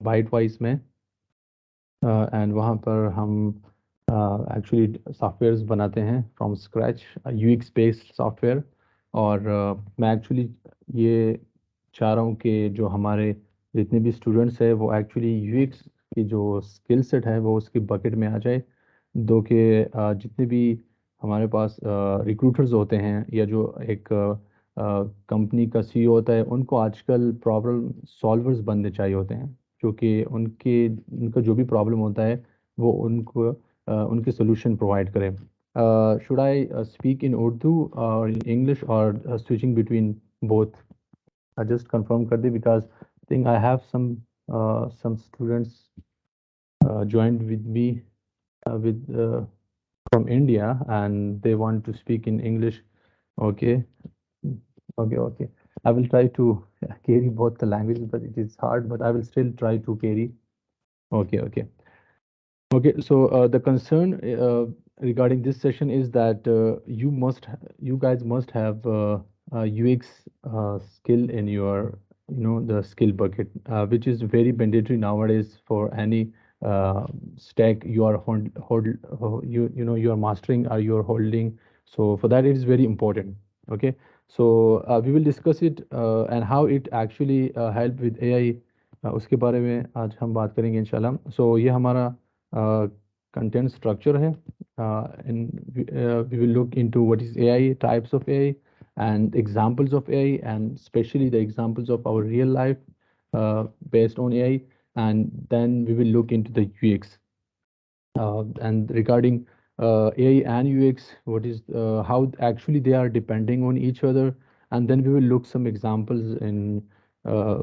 Bite wise में, and वहाँ पर हम एक्चुअली सॉफ्टवेयर्स बनाते हैं from scratch, UX based software. और मैं एक्चुअली ये चाह रहा हूँ कि जो हमारे जितने भी स्टूडेंट्स हैं वो एक्चुअली यूएक्स की जो स्किल सेट है वो उसकी बकेट में आ जाए। दो के जितने भी हमारे पास रिक्रूटर्स होते हैं या जो एक कंपनी का सीईओ होता है, उनको आजकल प्रॉब्लम सॉल्वर्स बनने चाहिए होते हैं, क्योंकि उनका जो भी प्रॉब्लम होता है वो उनको उनके सोल्यूशन प्रोवाइड करें। Should I speak in Urdu और इन इंग्लिश और switching between both? Just confirm कर दी, because think I have some students joined with me with from India, and they want to speak in English. Okay, okay. I will try to carry both the languages, but it is hard. But I will still try to carry. Okay. So the concern regarding this session is that you guys must have UX skill in your, the skill bucket, which is very mandatory nowadays for any stack you are you are mastering or you are holding. So for that, it is very important. Okay. So we will discuss it and how it actually help with AI। उसके बारे में आज हम बात करेंगे इंशाल्लाह। सो ये हमारा content structure है, and we will look into what is AI, types of AI, and examples of AI, and especially the examples of our real life based on AI, and then we will look into the UX. And regarding AI and UX, what is how actually they are depending on each other, and then we will look some examples in uh,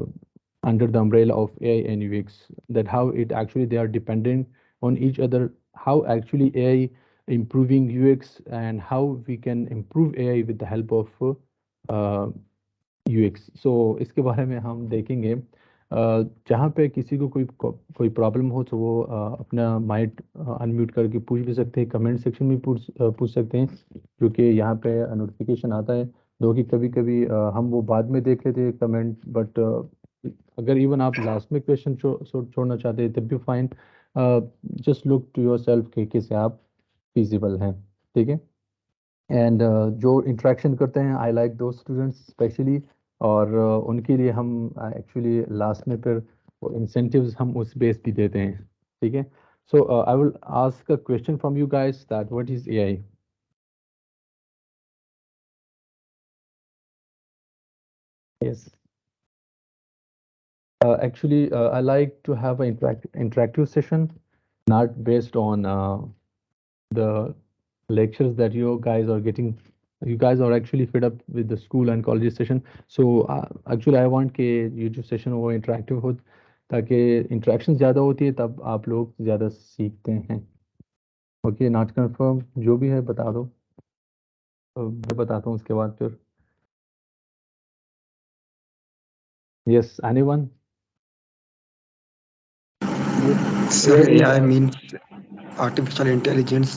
under the umbrella of AI and UX, that how it actually they are dependent on each other, how actually AI improving UX, and how we can improve AI with the help of uh, UX. So इसके बारे में हम देखेंगे। जहाँ पे किसी को कोई प्रॉब्लम हो तो वो अपना माइक अनम्यूट करके पूछ भी सकते हैं, कमेंट सेक्शन में पूछ सकते हैं, क्योंकि यहाँ पे नोटिफिकेशन आता है। दो कि कभी कभी हम वो बाद में देख लेते हैं कमेंट, बट अगर इवन आप लास्ट में क्वेश्चन छोड़ना चाहते हैं तब भी fine. Just look to yourself कि कैसे आप फिजिबल हैं। ठीक है। एंड जो इंटरेक्शन करते हैं, आई लाइक दो स्टूडेंट्स स्पेशली। और उनके लिए हम एक्चुअली लास्ट में फिर वो इंसेंटिव्स हम उस बेस भी देते हैं। ठीक है। So I will ask a question from you guys that what is AI? Yes. Actually, I like to have an interactive session, not based on the lectures that you guys are getting. You guys are actually fed up with the school and college session. So actually, I want कि ये जो session हो वो interactive हो, ताकि interaction ज़्यादा होती है तब आप लोग ज़्यादा सीखते हैं। ओके, नॉट कंफर्म, जो भी है बता दो, तो मैं बताता हूँ उसके बाद फिर। Yes, anyone? Sir, AI is AI means artificial intelligence.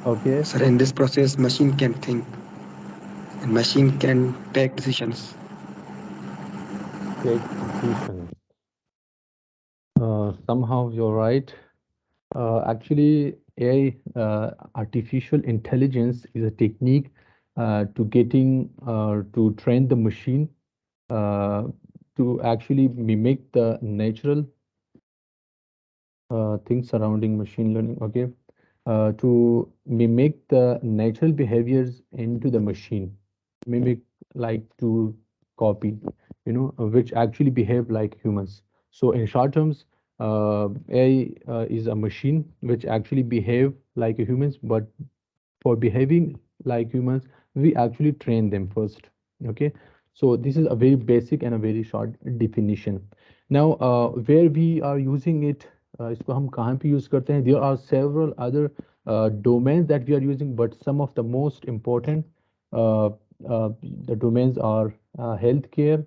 Okay. Sir, in this process, machine can think and machine can take decisions. Take decision. Somehow you're right. Actually, AI, artificial intelligence, is a technique to train the machine uh, to actually mimic the natural things surrounding machine learning. Okay, to mimic the natural behaviors into the machine, mimic, like to copy, which actually behave like humans. So in short terms, AI is a machine which actually behave like humans, but for behaving like humans, we actually train them first. Okay, so this is a very basic and a very short definition. Now, where we are using it, इसको हम कहाँ पे use करते हैं? There are several other domains that we are using, but some of the most important uh, the domains are healthcare,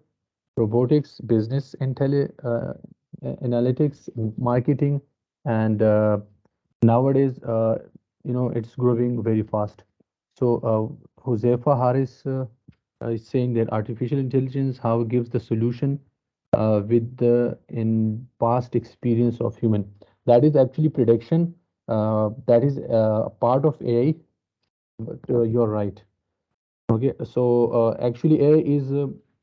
robotics, business analytics, marketing, and nowadays, it's growing very fast. So, Josefa Harris is saying that artificial intelligence how gives the solution with the in past experience of human. That is actually prediction. That is a part of AI, but you're right. Okay, so actually AI is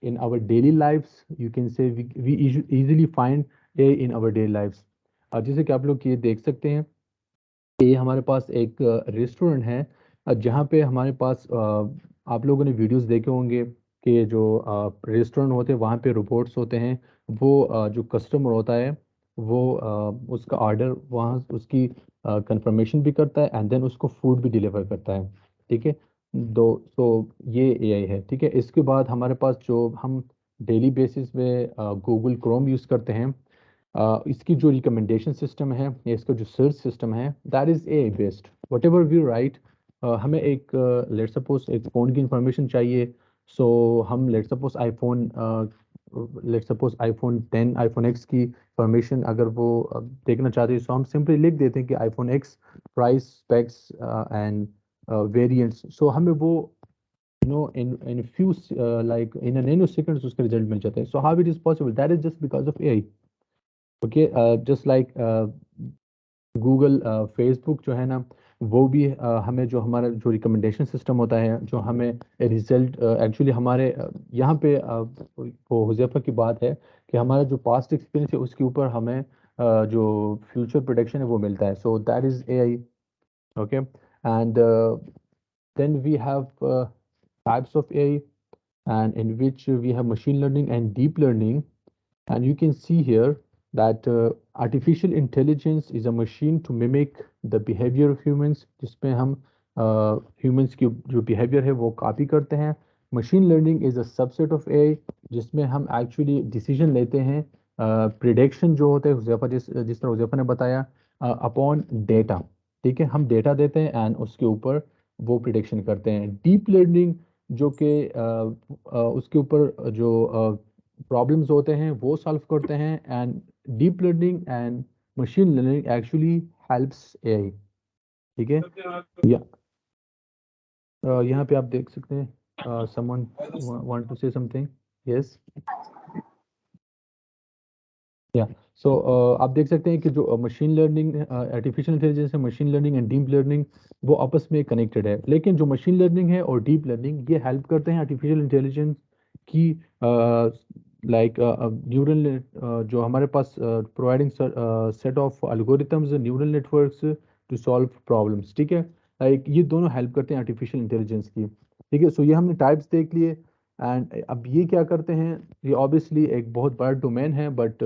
in our daily lives. You can say we easily find AI in our daily lives. जैसे कि आप लोग ये देख सकते हैं, ये हमारे पास एक रेस्टोरेंट है, जहाँ पे हमारे पास आप लोगों ने वीडियोस देखे होंगे कि जो रेस्टोरेंट होते हैं वहाँ पे रोबोट्स होते हैं। वो जो कस्टमर होता है वो उसका ऑर्डर वहाँ उसकी कंफर्मेशन भी करता है एंड देन उसको फूड भी डिलीवर करता है। ठीक है, दो तो ये एआई है। ठीक है, इसके बाद हमारे पास जो हम डेली बेसिस पे गूगल क्रोम यूज़ करते हैं, इसकी जो रिकमेंडेशन सिस्टम है या इसका जो सर्च सिस्टम है, that is a based whatever we write. हमें एक लेट सपोज एक फ़ोन की इंफॉर्मेशन चाहिए। सो हम let suppose iPhone 10 iPhone X की इंफॉर्मेशन अगर वो देखना चाहते हैं, सो हम सिंपली लिख देते हैं कि iPhone X price specs and variants. So हमें वो in a few like in a nanoseconds उसका रिजल्ट मिल जाता है। So how it is possible? That is just because of AI. Okay, just like Google Facebook जो है ना, वो भी हमें जो हमारा जो रिकमेंडेशन सिस्टम होता है, जो हमें रिजल्ट एक्चुअली हमारे यहाँ पे वो हुज़ैफा की बात है कि हमारा जो पास्ट एक्सपीरियंस है उसके ऊपर हमें जो फ्यूचर प्रोडिक्शन है वो मिलता है। So that is AI. Okay, and then we have types of AI, and in which we have machine learning and deep learning. And you can see here that artificial intelligence is a machine to mimic the behavior of humans, जिसमें हम humans की जो behavior है वो copy करते हैं। Machine learning is a subset of AI, जिसमें हम actually decision लेते हैं, prediction जो होते हैं हुज़ैफा जिस तरह हुज़ैफा ने बताया, upon data। ठीक है, हम डेटा देते हैं एंड उसके ऊपर वो प्रिडिक्शन करते हैं। डीप लर्निंग जो कि उसके ऊपर जो प्रॉब्लम्स होते हैं वो सॉल्व करते हैं। And deep learning and machine learning actually helps AI. ठीक है, या यहाँ पे आप देख सकते हैं someone want to say something. Yes, या सो आप देख सकते हैं कि जो मशीन लर्निंग आर्टिफिशियल इंटेलिजेंस है, machine learning and deep learning वो आपस में कनेक्टेड है। लेकिन जो मशीन लर्निंग है और डीप लर्निंग ये हेल्प करते हैं आर्टिफिशियल इंटेलिजेंस की, लाइक न्यूरल जो हमारे पास providing set of algorithms neural networks to solve problems. ठीक है, लाइक ये दोनों हेल्प करते हैं आर्टिफिशियल इंटेलिजेंस की। ठीक है, सो ये हमने टाइप्स देख लिए। एंड अब ये क्या करते हैं, ये ऑब्वियसली एक बहुत बड़ा डोमेन है, बट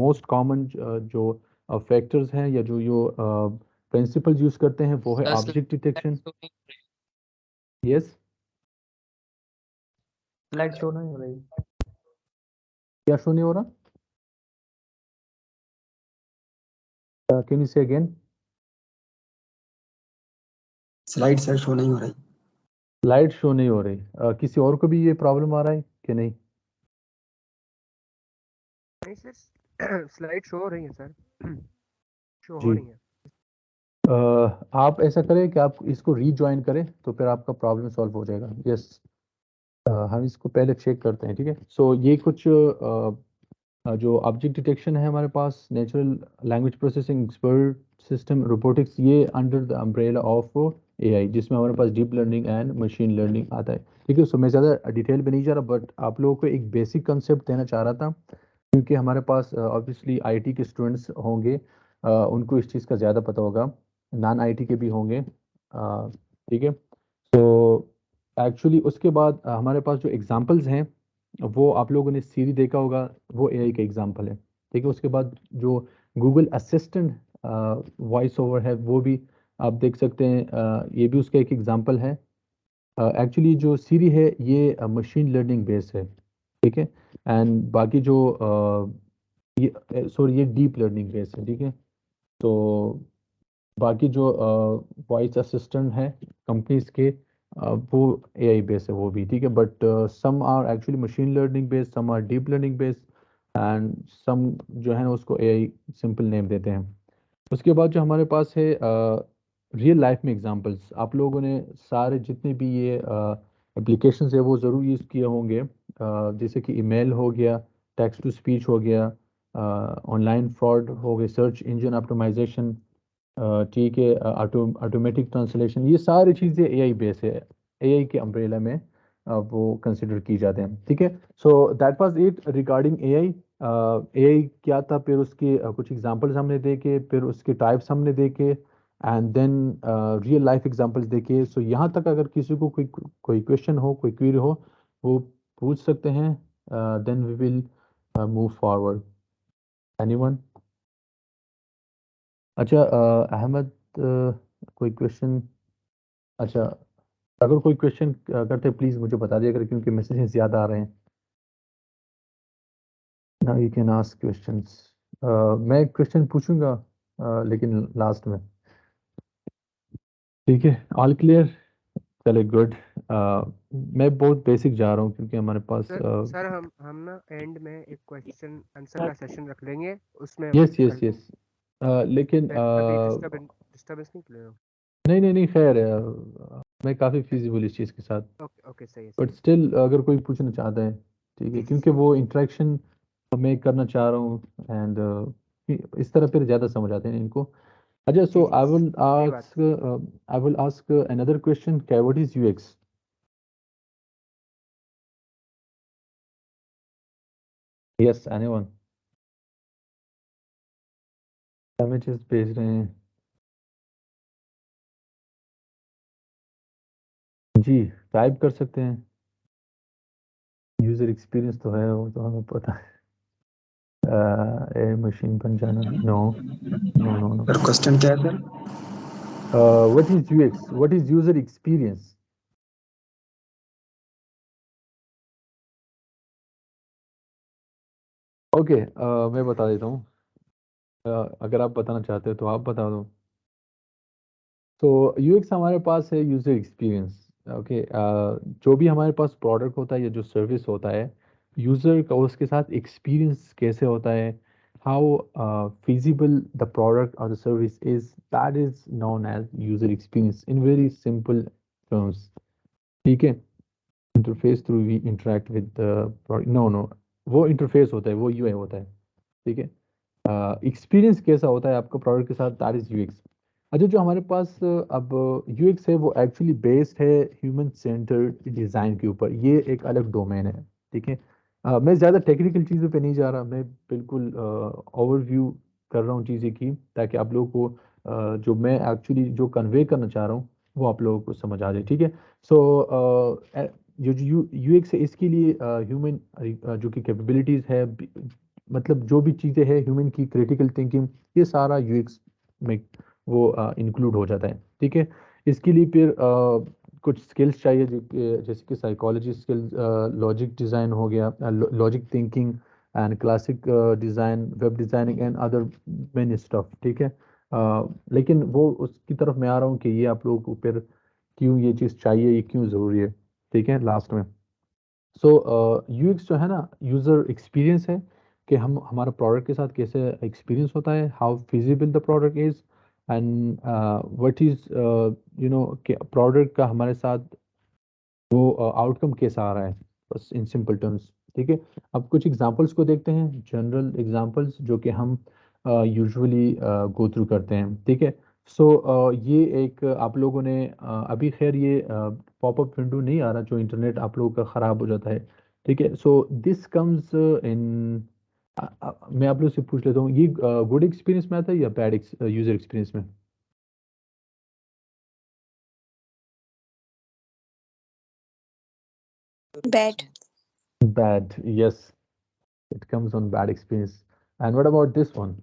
मोस्ट कॉमन जो फैक्टर्स हैं या जो प्रिंसिपल्स यूज करते हैं वो है object detection. Yes, slide show नहीं हो रही। क्या शो नहीं हो रहा? कैन यू से अगेन? स्लाइड सर शो नहीं हो रही। स्लाइड शो नहीं हो रही। किसी और को भी ये प्रॉब्लम आ रहा है कि नहीं? नहीं सर, स्लाइड शो हो रही है सर, शो हो जी, रही है। आप ऐसा करें कि आप इसको रीजॉइन करें तो फिर आपका प्रॉब्लम सॉल्व हो जाएगा। यस, हम इसको पहले चेक करते हैं। ठीक है, सो ये कुछ जो ऑब्जेक्ट डिटेक्शन है हमारे पास, natural language processing, expert system, robotics, ये under the umbrella of AI, जिसमें हमारे पास deep learning and machine learning आता है। ठीक है, सो मैं ज़्यादा डिटेल में नहीं जा रहा, बट आप लोगों को एक बेसिक कंसेप्ट देना चाह रहा था, क्योंकि हमारे पास ऑब्वियसली आईटी के स्टूडेंट्स होंगे, उनको इस चीज़ का ज़्यादा पता होगा, नॉन आईटी के भी होंगे। ठीक है, तो एक्चुअली उसके बाद हमारे पास जो एग्जांपल्स हैं वो आप लोगों ने सीरी देखा होगा, वो एआई का एग्जांपल है। ठीक है, उसके बाद जो गूगल असिस्टेंट वॉइस ओवर है वो भी आप देख सकते हैं, ये भी उसका एक एग्जांपल है। एक्चुअली जो सीरी है ये मशीन लर्निंग बेस्ड है। ठीक है, एंड बाकी जो ये सॉरी ये डीप लर्निंग बेस्ड है। ठीक है, तो बाकी जो वॉइस असिस्टेंट है कंपनीज के, वो एआई बेस है वो भी। ठीक है, but some are actually machine learning based, some are deep learning based, and some जो है ना उसको एआई सिंपल नेम देते हैं। उसके बाद जो हमारे पास है रियल लाइफ में एग्जांपल्स, आप लोगों ने सारे जितने भी ये एप्लीकेशंस है वो ज़रूर यूज़ किए होंगे, जैसे कि ईमेल हो गया, टेक्स्ट टू स्पीच हो गया, ऑनलाइन फ्रॉड हो गए, सर्च इंजन ऑप्टिमाइजेशन, ठीक है, ऑटोमेटिक ट्रांसलेशन, ये सारी चीज़ें एआई बेस है, एआई के अम्ब्रेला में वो कंसिडर की जाते हैं, ठीक है। So that was it regarding AI. AI क्या था, फिर उसके कुछ एग्जांपल्स हमने देखे, फिर उसके टाइप्स हमने देखे, and then real life examples देखे। सो यहाँ तक अगर किसी को कोई क्वेश्चन हो, कोई क्वेरी हो, वो पूछ सकते हैं, then we will move forward. Anyone? अच्छा अहमद, कोई क्वेश्चन? अच्छा, अगर कोई क्वेश्चन करते प्लीज़ मुझे बता दिया करें, क्योंकि मैसेजेस ज़्यादा आ रहे हैं। Now you can ask questions. मैं क्वेश्चन पूछूंगा लेकिन लास्ट में, ठीक है? All clear? चले गुड। मैं बहुत बेसिक जा रहा हूँ क्योंकि हमारे पास सर हम ना एंड में एक क्वेश्चन आंसर का सेशन रख लेंगे, उसमें यस कर यस यस, लेकिन अभी डिस्टर्बेंस नहीं क्लियर हो। नहीं नहीं नहीं, खैर मैं काफ़ी फिजिबल इस चीज़ के साथ, ओके ओके, सही है बट सही स्टिल अगर कोई पूछना चाहता है, ठीक है, जी क्योंकि वो इंटरेक्शन मैं करना चाह रहा हूँ, एंड इस तरह फिर ज़्यादा समझ आते हैं इनको। अच्छा, जी सो जी, सही बात। I will ask another question, क्या what is UX? Yes, anyone? Messages भेज रहे हैं जी, टाइप कर सकते हैं। यूजर एक्सपीरियंस तो है, वो तो हमें पता है। ए मशीन बन जाना, no no no no. Sir question क्या है sir? What is UX? What is user experience? Okay, मैं बता देता हूँ। अगर आप बताना चाहते हो तो आप बता दो। तो यूएक्स हमारे पास है यूजर एक्सपीरियंस। ओके, जो भी हमारे पास प्रोडक्ट होता है या जो सर्विस होता है, यूजर का उसके साथ एक्सपीरियंस कैसे होता है, how feasible the product or the service is, that is known as user experience in very simple terms, ठीक है? Interface through we interact with the, no no, वो इंटरफेस होता है, वो यूआई होता है, ठीक है? एक्सपीरियंस कैसा होता है आपका प्रोडक्ट के साथ, दैट इज यूएक्स। अच्छा, जो हमारे पास अब यूएक्स है, वो एक्चुअली बेस्ड है ह्यूमन सेंटर्ड डिज़ाइन के ऊपर, ये एक अलग डोमेन है, ठीक है? मैं ज़्यादा टेक्निकल चीज़ों पे नहीं जा रहा, मैं बिल्कुल ओवरव्यू कर रहा हूँ चीज़ें की, ताकि आप लोगों को जो मैं एक्चुअली जो कन्वे करना चाह रहा हूँ वो आप लोगों को समझ आ जाए, ठीक है? सो जो यूएक्स है, इसके लिए ह्यूमन जो कि कैपेबिलिटीज़ है, मतलब जो भी चीज़ें हैं ह्यूमन की, क्रिटिकल थिंकिंग, ये सारा यूएक्स में वो इंक्लूड हो जाता है, ठीक है? इसके लिए फिर कुछ स्किल्स चाहिए, जो जैसे कि साइकोलॉजी स्किल्स, लॉजिक डिज़ाइन हो गया, logic thinking and classic design, web designing and other many stuff, ठीक है? लेकिन वो उसकी तरफ मैं आ रहा हूँ कि ये आप लोगों को फिर क्यों ये चीज़ चाहिए, ये क्यों ज़रूरी है, ठीक है, लास्ट में। सो यूएक्स जो है ना, यूज़र एक्सपीरियंस है, कि हम हमारा प्रोडक्ट के साथ कैसे एक्सपीरियंस होता है, how feasible the product is, and what is you know, कि प्रोडक्ट का हमारे साथ वो आउटकम कैसा आ रहा है, बस इन सिंपल टर्म्स, ठीक है? अब कुछ एग्जांपल्स को देखते हैं, जनरल एग्जांपल्स जो कि हम यूजुअली गो थ्रू करते हैं, ठीक है? सो ये एक आप लोगों ने अभी खैर ये पॉपअप विंडो नहीं आ रहा, जो इंटरनेट आप लोगों का ख़राब हो जाता है, ठीक है? सो दिस कम्स इन, मैं आप लोग से पूछ लेता हूँ, ये गुड एक्सपीरियंस में आता है या बैड यूज़र एक्सपीरियंस में? Bad. Bad, yes, it comes on bad experience. And what about this one?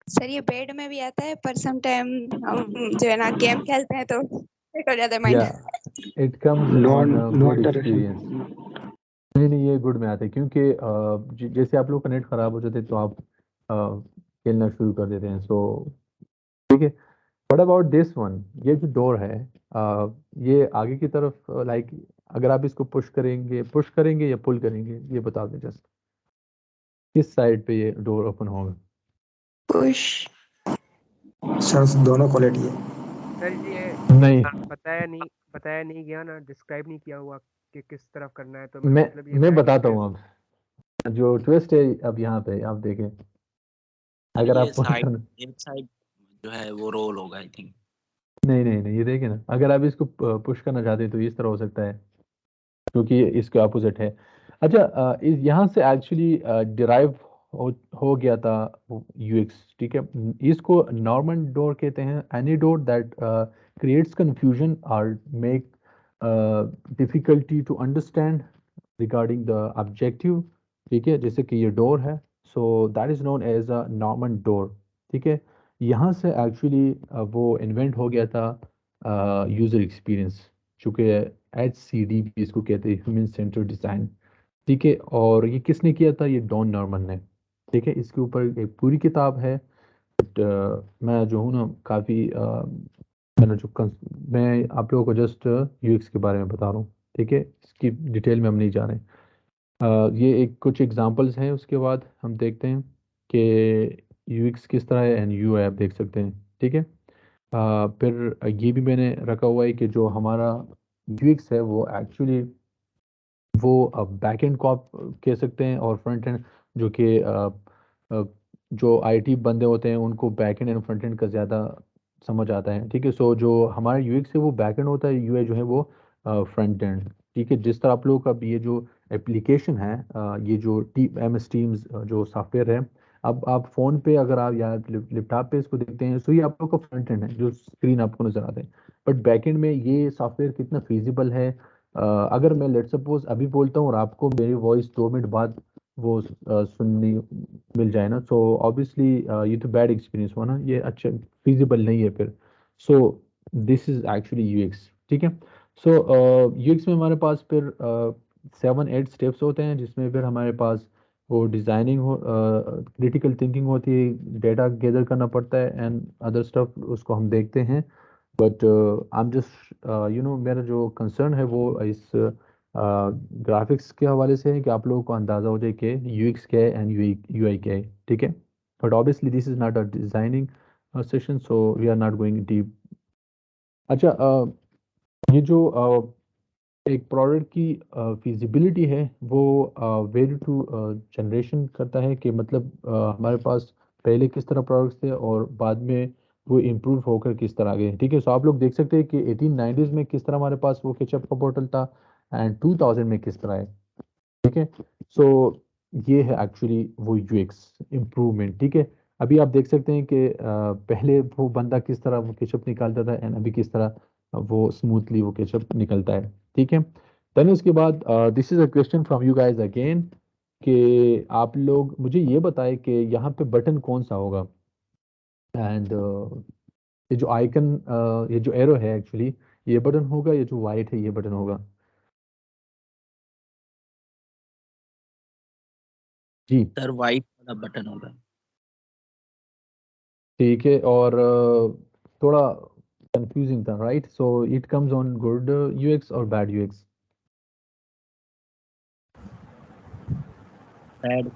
Sir ये बेड में भी आता है, पर सम टाइम हम जो है ना गेम खेलते हैं तो हो जाता है mind. Yeah, it comes on a non good interaction. experience. नहीं नहीं, ये गुड में आते हैं, क्योंकि जैसे आप लोग का नेट खराब हो जाते हैं तो आप खेलना शुरू कर देते हैं, सो ठीक है। What about this one? ये जो डोर है, ये आगे की तरफ, लाइक अगर आप इसको पुश करेंगे या पुल करेंगे, ये बता दें जस्ट, किस साइड पे ये डोर ओपन होगा? पुश। सर दोनों क्वालिटी है। सर ये नहीं, पता है नहीं, बताया नहीं गया ना, डिस्क्राइब नहीं किया हुआ कि किस तरफ करना है, तो मैं मतलब ये मैं बैड बताता हूँ एक्सपीरियंस। अब जो ट्विस्ट है। अब यहाँ पे आप देखें, सर अगर ये आप पुश साइड, करना, एक साइड जो है वो रोल होगा आई थिंक। नहीं नहीं नहीं, ये देखें ना, अगर आप इसको पुश करना चाहते हैं तो इस तरह हो सकता है, क्योंकि ये इसके ऑपोजिट है। अच्छा, इस यहाँ से एक्चुअली डिराइव हो, हो गया था यूएक्स, ठीक है। इसको नॉर्मन डोर कहते हैं, any door that creates confusion और make difficulty to understand regarding the objective, ठीक है, जैसे कि ये डोर है, so that is known as a Norman door, ठीक है। यहाँ से एक्चुअली वो इन्वेंट हो गया था यूजर एक्सपीरियंस, चूँकि HCD इसको कहते हैं, ह्यूमन सेंटर डिज़ाइन, ठीक है। और ये किसने किया था? ये डॉन नॉर्मन ने, ठीक है। इसके ऊपर एक पूरी किताब है, बट मैं जो हूँ ना काफ़ी मैंने मैं आप लोगों को जस्ट यूएक्स के बारे में बता रहा हूँ, ठीक है। इसकी डिटेल में हम नहीं जा रहे हैं। ये एक कुछ एग्जांपल्स हैं, उसके बाद हम देखते हैं कि यूएक्स किस तरह है एंड यूआई आप देख सकते हैं, ठीक है। फिर ये भी मैंने रखा हुआ है कि जो हमारा यूएक्स है वो एक्चुअली वो बैक एंड को आप कह सकते हैं, और फ्रंट एंड जो कि जो आईटी बंदे होते हैं उनको बैक एंड फ्रंट एंड का ज़्यादा समझ आता है, ठीक है। सो जो हमारा यूएक्स है वो बैक एंड होता है, यूआई जो है वो फ्रंट एंड, ठीक है। जिस तरह आप लोग का अब ये जो एप्लीकेशन है, ये जो MS टीम्स जो सॉफ्टवेयर है, अब आप फ़ोन पे अगर आप या लैपटॉप पे इसको देखते हैं, सो ये आप लोग का फ्रंट एंड है जो स्क्रीन आपको नज़र आता है। बट बैक एंड में ये सॉफ्टवेयर कितना फिजिबल है, अगर मैं लेट सपोज अभी बोलता हूँ और आपको मेरी वॉइस 2 मिनट बाद वो सुननी मिल जाए ना, सो ऑब्वियसली ये तो बैड एक्सपीरियंस हुआ ना, ये अच्छा फिजिबल नहीं है फिर। So this is actually UX, ठीक है। सो यूएक्स में हमारे पास फिर 7-8 स्टेप्स होते हैं, जिसमें फिर हमारे पास वो डिज़ाइनिंग हो, क्रिटिकल थिंकिंग होती है, डेटा गैदर करना पड़ता है एंड अदर स्टफ, उसको हम देखते हैं। बट आई एम जस्ट मेरा जो कंसर्न है वो इस ग्राफिक्स के हवाले से है कि आप लोगों को अंदाज़ा हो जाए कि यूएक्स क्या है एंड यूआई क्या है, ठीक है। But obviously this is not a designing session, so we are not going deep. अच्छा, ये जो एक प्रोडक्ट की फिजिबिलिटी है वो वेरी टू जनरेशन करता है, कि मतलब हमारे पास पहले किस तरह प्रोडक्ट्स थे और बाद में वो इम्प्रूव होकर किस तरह आ गए, ठीक है। सो आप लोग देख सकते हैं कि 1890s में किस तरह हमारे पास वो केचप का बोतल था एंड 2000 में किस तरह है, ठीक है। सो ये है एक्चुअली वो यूएक्स इम्प्रूवमेंट, ठीक है। अभी आप देख सकते हैं कि पहले वो बंदा किस तरह वो केचप निकालता था एंड अभी किस तरह वो स्मूथली वो केचप निकलता है, ठीक है। देन उसके बाद this is a question from you guys again, कि आप लोग मुझे ये बताएं कि यहाँ पे बटन कौन सा होगा, एंड ये जो आइकन, ये जो एरो है एक्चुअली, ये बटन होगा, ये जो वाइट है ये बटन होगा। जी, सर वाइट वाला बटन होगा। ठीक है। और थोड़ा कंफ्यूजिंग था, right? So it comes on good UX और bad UX. Bad.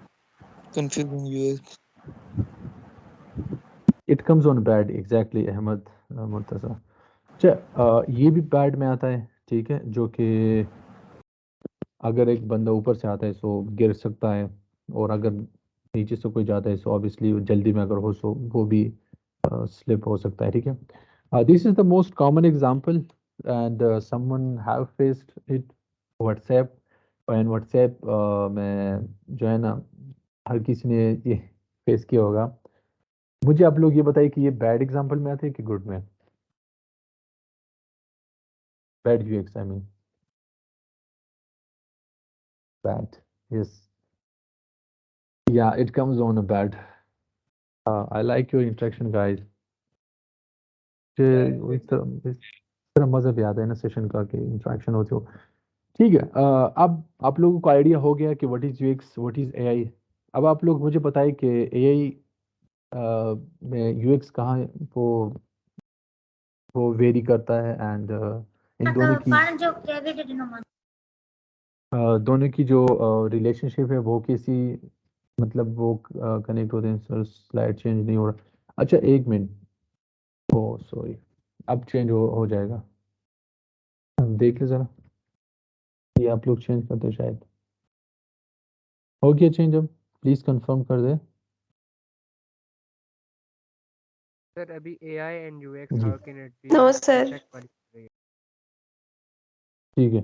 Confusing UX. It comes on bad, exactly Ahmad Murtaza. अच्छा, ये भी बैड में आता है, ठीक है, जो कि अगर एक बंदा ऊपर से आता है सो गिर सकता है, और अगर नीचे से कोई जाता है सो ऑब्वियसली जल्दी में अगर हो सो वो भी स्लिप हो सकता है, ठीक है। This is the most common example and someone have faced it WhatsApp, and WhatsApp में जो है ना, हर किसी ने ये फेस किया होगा। मुझे आप लोग ये बताइए कि ये बैड एग्जांपल में आते हैं कि गुड में? Bad UX, I mean bad, yes, yeah, it comes on a bad. I like your interaction, guys. इस तरह मजा भी आता है ना सेशन का, कि इंटरेक्शन होती हो, ठीक है। अब आप लोगों को आइडिया हो गया कि what is UX, what is AI. अब आप लोग मुझे बताइए कि एआई में यूएक्स कहाँ वो वेरी करता है, एंड इन दोनों की जो रिलेशनशिप है वो किसी मतलब वो कनेक्ट होते हैं। सर स्लाइड चेंज नहीं हो रहा, अच्छा एक मिनट, ओ सॉरी, अब चेंज हो जाएगा। देख ले जरा, ये आप लोग चेंज करते हो शायद। हो गया चेंज? अब प्लीज कंफर्म कर दे। सर अभी एआई एंड यूएक्स जी how can it be no sir. Check वाली रही है। ठीक है,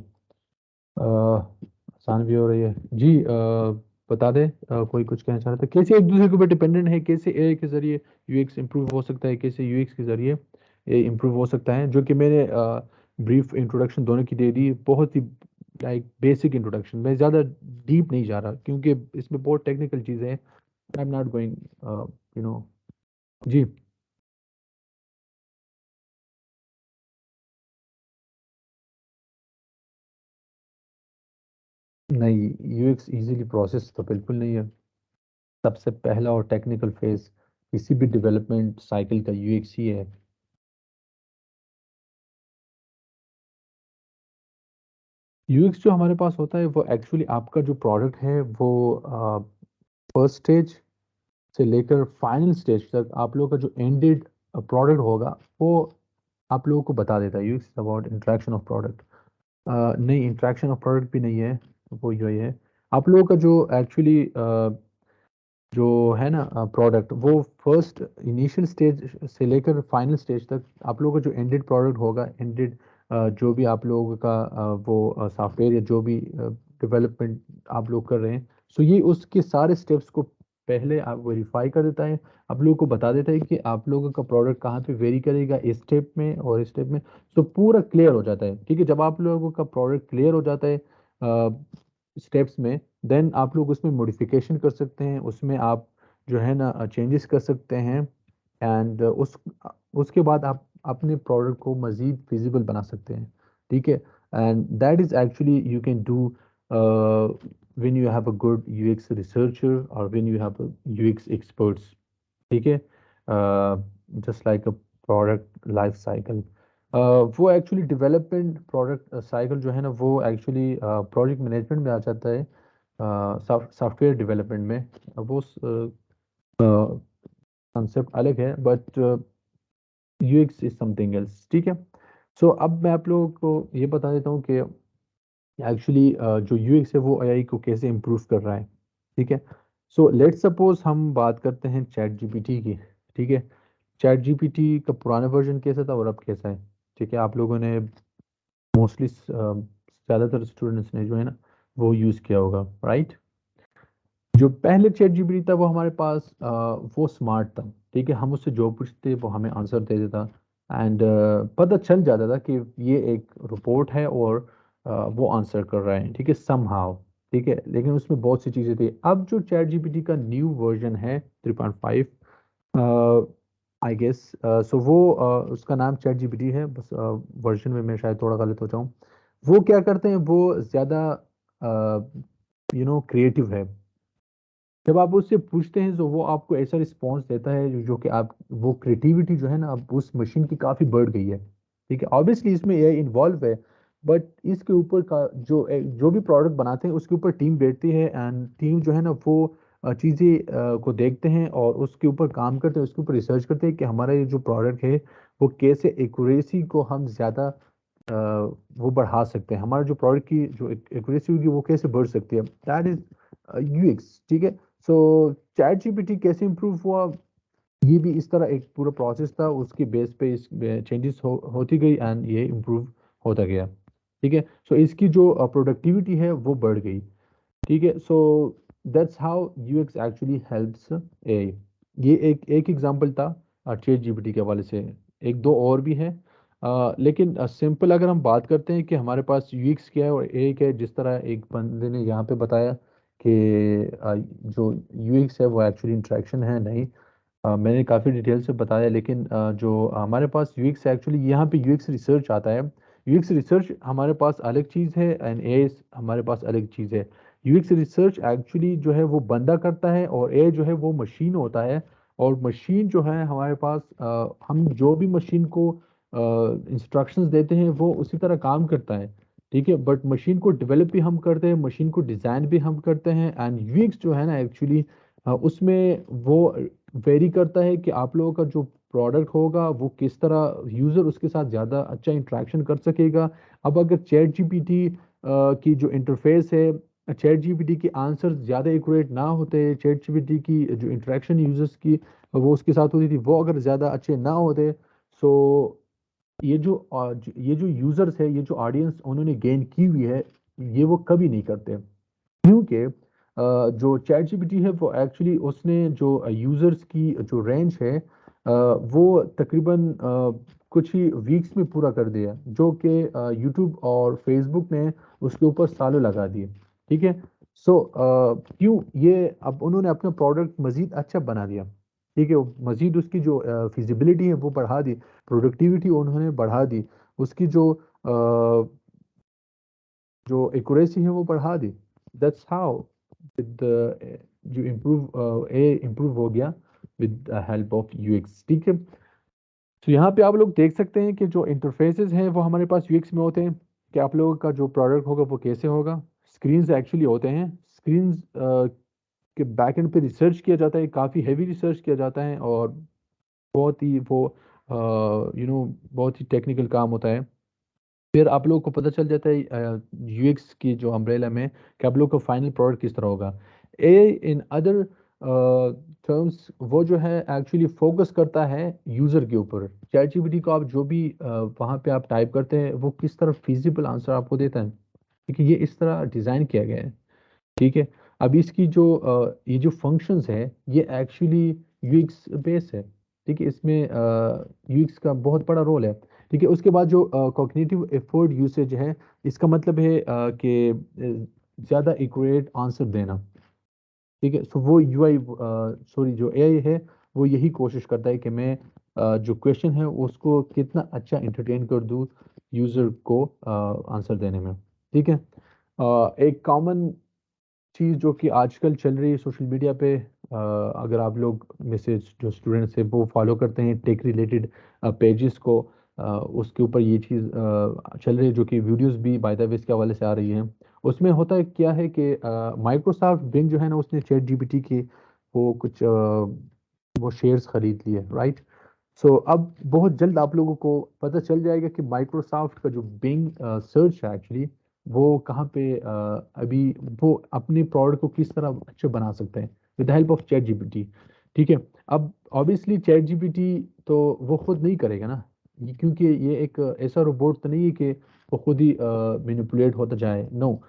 आसान भी हो रही है जी। बता दे, कोई कुछ कहना चाह रहा था? कैसे एक दूसरे के ऊपर डिपेंडेंट है, कैसे एआई के जरिए यूएक्स इंप्रूव हो सकता है, कैसे यूएक्स के जरिए ए इंप्रूव हो सकता है, जो कि मैंने ब्रीफ इंट्रोडक्शन दोनों की दे दी। बहुत ही लाइक बेसिक इंट्रोडक्शन, मैं ज़्यादा डीप नहीं जा रहा क्योंकि इसमें बहुत टेक्निकल चीज़ें हैं। I am not going you know. जी नहीं, यूएक्स इजीली प्रोसेस तो बिल्कुल नहीं है। सबसे पहला और टेक्निकल फेज किसी भी डेवलपमेंट साइकिल का यूएक्स ही है। यूएक्स जो हमारे पास होता है वो एक्चुअली आपका जो प्रोडक्ट है वो फर्स्ट स्टेज से लेकर फाइनल स्टेज तक आप लोगों का जो एंडेड प्रोडक्ट होगा वो आप लोगों को बता देता है। UX about interaction of product. नहीं, इंट्रैक्शन ऑफ प्रोडक्ट भी नहीं है, वो यही है। आप लोगों का जो एक्चुअली जो है ना प्रोडक्ट, वो फर्स्ट इनिशियल स्टेज से लेकर फाइनल स्टेज तक आप लोगों का जो एंडेड प्रोडक्ट होगा, एंडेड जो भी आप लोगों का वो सॉफ्टवेयर या जो भी डेवलपमेंट आप लोग कर रहे हैं, सो ये उसके सारे स्टेप्स को पहले आप वेरीफाई कर देता है। आप लोगों को बता देता है कि आप लोगों का प्रोडक्ट कहाँ पे वेरी करेगा, इस स्टेप में और इस स्टेप में। सो पूरा क्लियर हो जाता है। ठीक है, जब आप लोगों का प्रोडक्ट क्लियर हो जाता है स्टेप्स में, देन आप लोग उसमें मॉडिफिकेशन कर सकते हैं, उसमें आप जो है ना चेंजेस कर सकते हैं। एंड उसके बाद आप अपने प्रोडक्ट को मज़ीद फिजिबल बना सकते हैं। ठीक है, and that is actually you can do when you have a good UX researcher और when you have UX experts. ठीक है, just like a product life cycle. वो एक्चुअली डेवलपमेंट प्रोडक्ट साइकिल जो है ना वो एक्चुअली प्रोजेक्ट मैनेजमेंट में आ जाता है, सॉफ्टवेयर डेवलपमेंट में। वो कंसेप्ट अलग है, but UX is something else. ठीक है, सो अब मैं आप लोगों को ये बता देता हूँ कि एक्चुअली जो यूएक्स है वो एआई को कैसे इम्प्रूव कर रहा है। ठीक है, सो लेट्स सपोज हम बात करते हैं चैट जीपीटी की। ठीक है, चैट जीपीटी का पुराना वर्जन कैसा था और अब कैसा है? ठीक है, आप लोगों ने मोस्टली ज़्यादातर स्टूडेंट्स ने जो है ना वो यूज़ किया होगा, राइट? जो पहले चैट जीपीटी था वो हमारे पास वो स्मार्ट था। ठीक है, हम उससे जो पूछते वो हमें आंसर दे देता। एंड पता चल जाता था कि ये एक रिपोर्ट है और वो आंसर कर रहा है। ठीक है, समहाउ। ठीक है, लेकिन उसमें बहुत सी चीज़ें थी। अब जो चैट जीपीटी का न्यू वर्जन है 3.5 आई गेस, सो वो उसका नाम चैट जीपीटी है, बस वर्जन में मैं शायद थोड़ा गलत हो जाऊँ। वो क्या करते हैं, वो ज़्यादा क्रिएटिव है। जब आप उससे पूछते हैं तो वो आपको ऐसा रिस्पॉन्स देता है जो कि आप वो क्रिएटिविटी जो है ना अब उस मशीन की काफ़ी बढ़ गई है। ठीक है, ऑब्वियसली इसमें एआई इन्वॉल्व है, बट इसके ऊपर का जो भी प्रोडक्ट बनाते हैं उसके ऊपर टीम बैठती है एंड टीम जो है ना वो चीज़ें को देखते हैं और उसके ऊपर काम करते हैं, उसके ऊपर रिसर्च करते हैं कि हमारा ये जो प्रोडक्ट है वो कैसे एक्यूरेसी को हम ज़्यादा वो बढ़ा सकते हैं, हमारा जो प्रोडक्ट की जो एक्यूरेसी होगी वो कैसे बढ़ सकती है। That is UX. ठीक है, सो चैट जीपीटी कैसे इम्प्रूव हुआ, ये भी इस तरह एक पूरा प्रोसेस था, उसके बेस पे इस चेंजेस होती गई एंड ये इम्प्रूव होता गया। ठीक है, सो इसकी जो प्रोडक्टिविटी है वो बढ़ गई। ठीक है, so that's how UX actually helps AI. ये एक एग्जांपल था चैट जीपीटी के हवाले से। एक दो और भी है, लेकिन सिंपल अगर हम बात करते हैं कि हमारे पास यूएक्स क्या है और एआई क्या है, जिस तरह एक बंदे ने यहाँ पे बताया कि जो यूएक्स है वो एक्चुअली इंट्रैक्शन है। नहीं, मैंने काफ़ी डिटेल से बताया, लेकिन जो हमारे पास यूएक्स एक्चुअली यहाँ पे यूएक्स रिसर्च आता है। यूएक्स रिसर्च हमारे पास अलग चीज़ है एंड एआई हमारे पास अलग चीज़ है। यूएक्स रिसर्च एक्चुअली जो है वो बंदा करता है और एआई जो है वो मशीन होता है। और मशीन जो है हमारे पास हम जो भी मशीन को इंस्ट्रक्शंस देते हैं वो उसी तरह काम करता है। ठीक है, बट मशीन को डेवलप भी हम करते हैं, मशीन को डिज़ाइन भी हम करते हैं। एंड यूएक्स जो है ना एक्चुअली उसमें वो वेरी करता है कि आप लोगों का जो प्रोडक्ट होगा वो किस तरह यूज़र उसके साथ ज़्यादा अच्छा इंटरेक्शन कर सकेगा। अब अगर चैट जीपीटी की जो इंटरफेस है, चैट जीपीटी के आंसर ज़्यादा एक्यूरेट ना होते, चैट जीपीटी की जो इंटरेक्शन यूजर्स की वो उसके साथ होती थी वो अगर ज़्यादा अच्छे ना होते, सो ये जो यूजर्स है, ये जो ऑडियंस उन्होंने गेन की हुई है, ये वो कभी नहीं करते। क्योंकि जो चैट जीपीटी है वो एक्चुअली उसने जो यूजर्स की जो रेंज है वो तकरीबन कुछ ही वीक्स में पूरा कर दिया, जो कि यूट्यूब और फेसबुक ने उसके ऊपर सालों लगा दिए। ठीक है। सो क्यों ये अब उन्होंने अपना प्रोडक्ट मजीद अच्छा बना दिया। ठीक है, मजीद उसकी जो फिजिबिलिटी है वो बढ़ा दी, प्रोडक्टिविटी उन्होंने बढ़ा दी, उसकी जो एक्यूरेसी है वो बढ़ा दी। दैट्स हाउ विद जो इम्प्रूव ए इम्प्रूव हो गया विद हेल्प ऑफ यूएक्स। ठीक है। तो यहाँ पे आप लोग देख सकते हैं कि जो इंटरफेसेस हैं वो हमारे पास यूएक्स में होते हैं, कि आप लोगों का जो प्रोडक्ट होगा वो कैसे होगा। स्क्रीन्स एक्चुअली होते हैं, स्क्रीन्स के बैक एंड पे रिसर्च किया जाता है, काफ़ी हैवी रिसर्च किया जाता है, और बहुत ही वो बहुत ही टेक्निकल काम होता है। फिर आप लोगों को पता चल जाता है यूएक्स की जो अम्ब्रेला में कि आप लोग का फाइनल प्रोडक्ट किस तरह होगा। ए इन अदर टर्म्स वो जो है एक्चुअली फोकस करता है यूज़र के ऊपर। चैट जीपीटी को आप जो भी वहाँ पे आप टाइप करते हैं वो किस तरह फिजिबल आंसर आपको देता है, क्योंकि ये इस तरह डिज़ाइन किया गया है। ठीक है। अब इसकी जो ये जो फंक्शंस है ये एक्चुअली यूएक्स बेस है। ठीक है, इसमें यूएक्स का बहुत बड़ा रोल है। ठीक है, उसके बाद जो कॉग्निटिव एफर्ट यूसेज है, इसका मतलब है कि ज़्यादा एक्यूरेट आंसर देना। ठीक है, सो वो यूआई सॉरी जो एआई है वो यही कोशिश करता है कि मैं जो क्वेश्चन है उसको कितना अच्छा इंटरटेन कर दूँ यूज़र को आंसर देने में। ठीक है। एक कॉमन चीज़ जो कि आजकल चल रही है सोशल मीडिया पे, अगर आप लोग में से जो स्टूडेंट्स है वो फॉलो करते हैं टेक रिलेटेड पेजेस को, उसके ऊपर ये चीज़ चल रही है, जो कि वीडियोस भी बाय द वे इसके हवाले से आ रही हैं। उसमें होता है क्या है कि माइक्रोसॉफ्ट बिंग जो है ना उसने चैट जीपीटी की वो कुछ वो शेयर्स खरीद लिए, राइट। सो अब बहुत जल्द आप लोगों को पता चल जाएगा कि माइक्रोसॉफ्ट का जो बिंग सर्च है एक्चुअली वो कहाँ पे अभी वो अपने प्रोडक्ट को किस तरह अच्छे बना सकते हैं with help of chat GPT. ठीक है। अब ऑब्वियसली चैट जीपीटी तो वो खुद नहीं करेगा ना, क्योंकि ये एक ऐसा रोबोट तो नहीं है कि वो खुद ही मैनिपुलेट होता जाए। नो,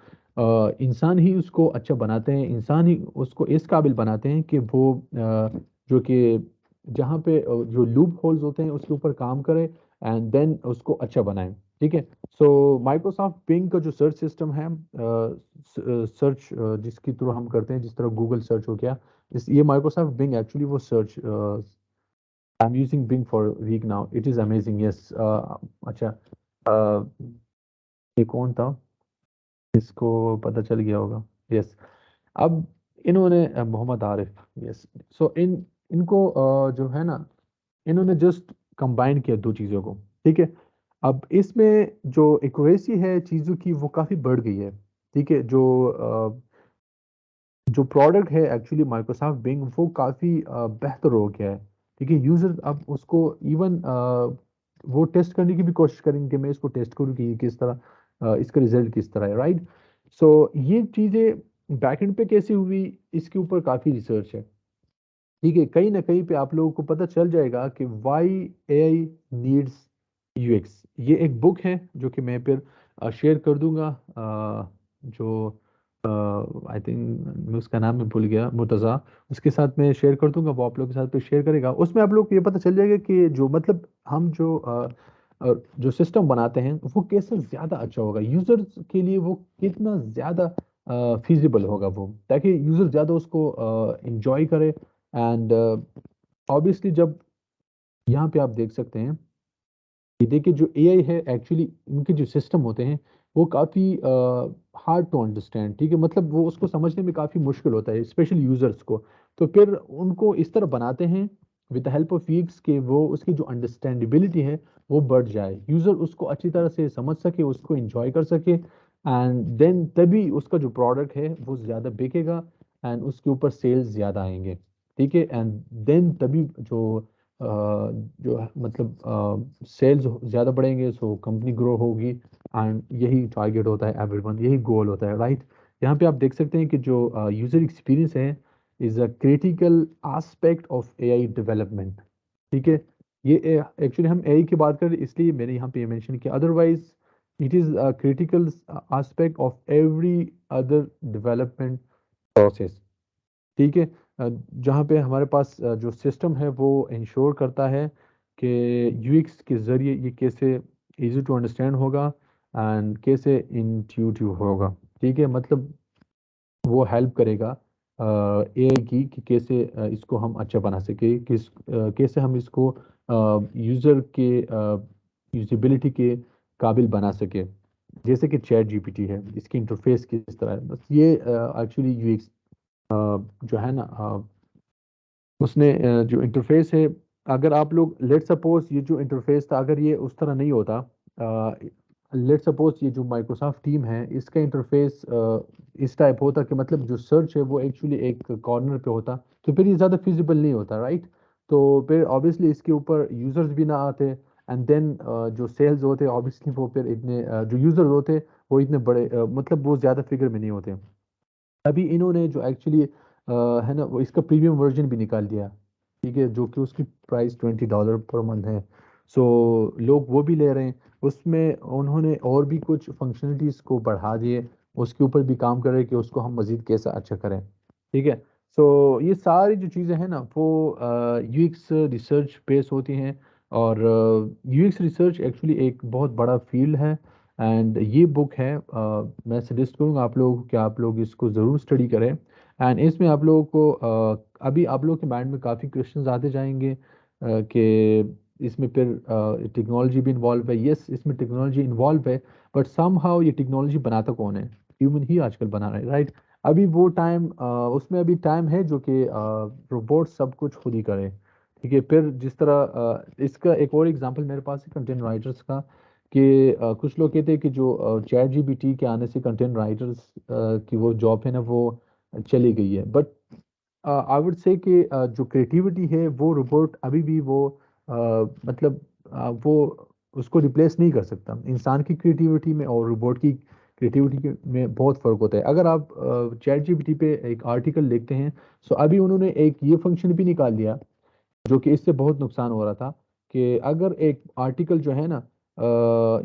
इंसान ही उसको अच्छा बनाते हैं, इंसान ही उसको इस काबिल बनाते हैं कि वो जो कि जहाँ पे जो लूप होल्स होते हैं उसके ऊपर काम करे एंड देन उसको अच्छा बनाए। ठीक है। सो माइक्रोसॉफ्ट बिंग का जो सर्च सिस्टम है, सर्च जिसके थ्रू हम करते हैं, जिस तरह गूगल सर्च हो गया, इस ये माइक्रोसॉफ्ट बिंग एक्चुअली वो search, I am using Bing for week now, it is amazing. Yes. अच्छा, ये कौन था, इसको पता चल गया होगा। यस। अब इन्होंने मोहम्मद आरिफ, यस। सो इनको जो है ना, इन्होंने जस्ट कंबाइन किया दो चीज़ों को। ठीक है। अब इसमें जो एक्यूरेसी है चीज़ों की वो काफ़ी बढ़ गई है। ठीक है। जो प्रोडक्ट है एक्चुअली माइक्रोसॉफ्ट बिंग वो काफ़ी बेहतर हो गया है। ठीक है। यूज़र अब उसको इवन वो टेस्ट करने की भी कोशिश करेंगे कि मैं इसको टेस्ट करूँ कि ये किस तरह इसका रिजल्ट किस तरह है, राइट। सो ये चीज़ें बैकएंड पे कैसे हुई, इसके ऊपर काफ़ी रिसर्च है। ठीक है। कहीं ना कहीं पे आप लोगों को पता चल जाएगा कि वाई एआई नीड्स यूएक्स। ये एक बुक है जो कि मैं फिर शेयर कर दूंगा, जो आई थिंक मैं उसका नाम मैं भूल गया, मुर्तज़ा, उसके साथ मैं शेयर कर दूंगा, वो आप लोगों के साथ पे शेयर करेगा। उसमें आप लोग को ये पता चल जाएगा कि जो मतलब हम जो सिस्टम बनाते हैं वो कैसे ज़्यादा अच्छा होगा यूज़र्स के लिए, वो कितना ज़्यादा फीजिबल होगा वो, ताकि यूज़र ज़्यादा उसको इंजॉय करे। एंड ऑब्वियसली जब यहाँ पे आप देख सकते हैं, ये देखिए जो एआई है एक्चुअली उनके जो सिस्टम होते हैं वो काफ़ी हार्ड टू अंडरस्टैंड। ठीक है, मतलब वो उसको समझने में काफ़ी मुश्किल होता है स्पेशली यूज़र्स को। तो फिर उनको इस तरह बनाते हैं with the help of weeks के वो उसकी जो अंडरस्टैंडेबिलिटी है वो बढ़ जाए, यूज़र उसको अच्छी तरह से समझ सके, उसको इंजॉय कर सके, एंड देन तभी उसका जो प्रोडक्ट है वो ज़्यादा बिकेगा एंड उसके ऊपर सेल्स ज़्यादा आएंगे। ठीक है, एंड देन तभी जो मतलब सेल्स ज़्यादा बढ़ेंगे, सो कंपनी ग्रो होगी, एंड यही टारगेट होता है एवरीवन, यही गोल होता है, राइट। यहाँ पे आप देख सकते हैं कि जो यूज़र एक्सपीरियंस है is a critical aspect of AI development. ठीक है, ये एक्चुअली हम एआई की बात कर रहे हैं, इसलिए मैंने यहाँ पे मेंशन किया, otherwise it is a critical aspect of every other development process. ठीक है, जहाँ पे हमारे पास जो सिस्टम है वो इंश्योर करता है कि यूएक्स के ज़रिए ये कैसे इजी टू अंडरस्टैंड होगा एंड कैसे इंट्यूटिव होगा। ठीक है, मतलब वो हेल्प करेगा एआई की कि कैसे इसको हम अच्छा बना सके, कैसे हम इसको यूज़र के यूजिबिलिटी के काबिल बना सके। जैसे कि चैट जीपीटी है, इसकी इंटरफेस किस तरह है, बस ये एक्चुअली यूएक्स जो है ना, उसने जो इंटरफेस है, अगर आप लोग लेट सपोज ये जो इंटरफेस था अगर ये उस तरह नहीं होता, लेट सपोज ये जो माइक्रोसॉफ्ट टीम है इसका इंटरफेस इस टाइप होता कि मतलब जो सर्च है वो एक्चुअली एक कॉर्नर पे होता, तो फिर ये ज़्यादा फिजिबल नहीं होता, राइट। तो फिर ऑब्वियसली इसके ऊपर यूजर्स भी ना आते, एंड देन जो सेल्स होते ऑब्वियसली वो फिर इतने जो यूजर्स होते वो इतने बड़े मतलब वो ज़्यादा फिगर में नहीं होते। अभी इन्होंने जो एक्चुअली है ना वो इसका प्रीमियम वर्जन भी निकाल दिया, ठीक है, जो कि उसकी प्राइस $20 पर मंथ है। सो लोग वो भी ले रहे हैं, उसमें उन्होंने और भी कुछ फंक्शनलिटीज़ को बढ़ा दिए, उसके ऊपर भी काम कर रहे हैं कि उसको हम मज़ीद कैसा अच्छा करें। ठीक है, सो ये सारी जो चीज़ें हैं ना वो यूएक्स रिसर्च बेस होती हैं, और यूएक्स रिसर्च एक्चुअली एक बहुत बड़ा फील्ड है, एंड ये बुक है, मैं सजेस्ट करूँगा आप लोगों को कि आप लोग इसको ज़रूर स्टडी करें, एंड इसमें आप लोगों को अभी आप लोगों के माइंड में काफ़ी क्वेश्चंस आते जाएंगे कि इसमें फिर टेक्नोलॉजी भी इन्वॉल्व है। यस, इसमें टेक्नोलॉजी इन्वॉल्व है, बट समहाउ ये टेक्नोलॉजी बनाता कौन है? ह्यूमन ही आजकल बना रहे हैं, राइट। अभी वो टाइम उसमें अभी टाइम है जो कि रोबोट सब कुछ खुद ही करे। ठीक है, फिर जिस तरह इसका एक और एग्जांपल मेरे पास है कंटेंट राइटर्स का, कि कुछ लोग कहते हैं कि जो चैट जीपीटी के आने से कंटेंट राइटर्स की वो जॉब है ना वो चली गई है, बट आई वुड से कि जो क्रिएटिविटी है वो रोबोट अभी भी वो मतलब वो उसको रिप्लेस नहीं कर सकता। इंसान की क्रिएटिविटी में और रोबोट की क्रिएटिविटी में बहुत फ़र्क होता है। अगर आप चैट जीपीटी पे एक आर्टिकल लिखते हैं, सो अभी उन्होंने एक ये फंक्शन भी निकाल दिया जो कि इससे बहुत नुकसान हो रहा था, कि अगर एक आर्टिकल जो है ना,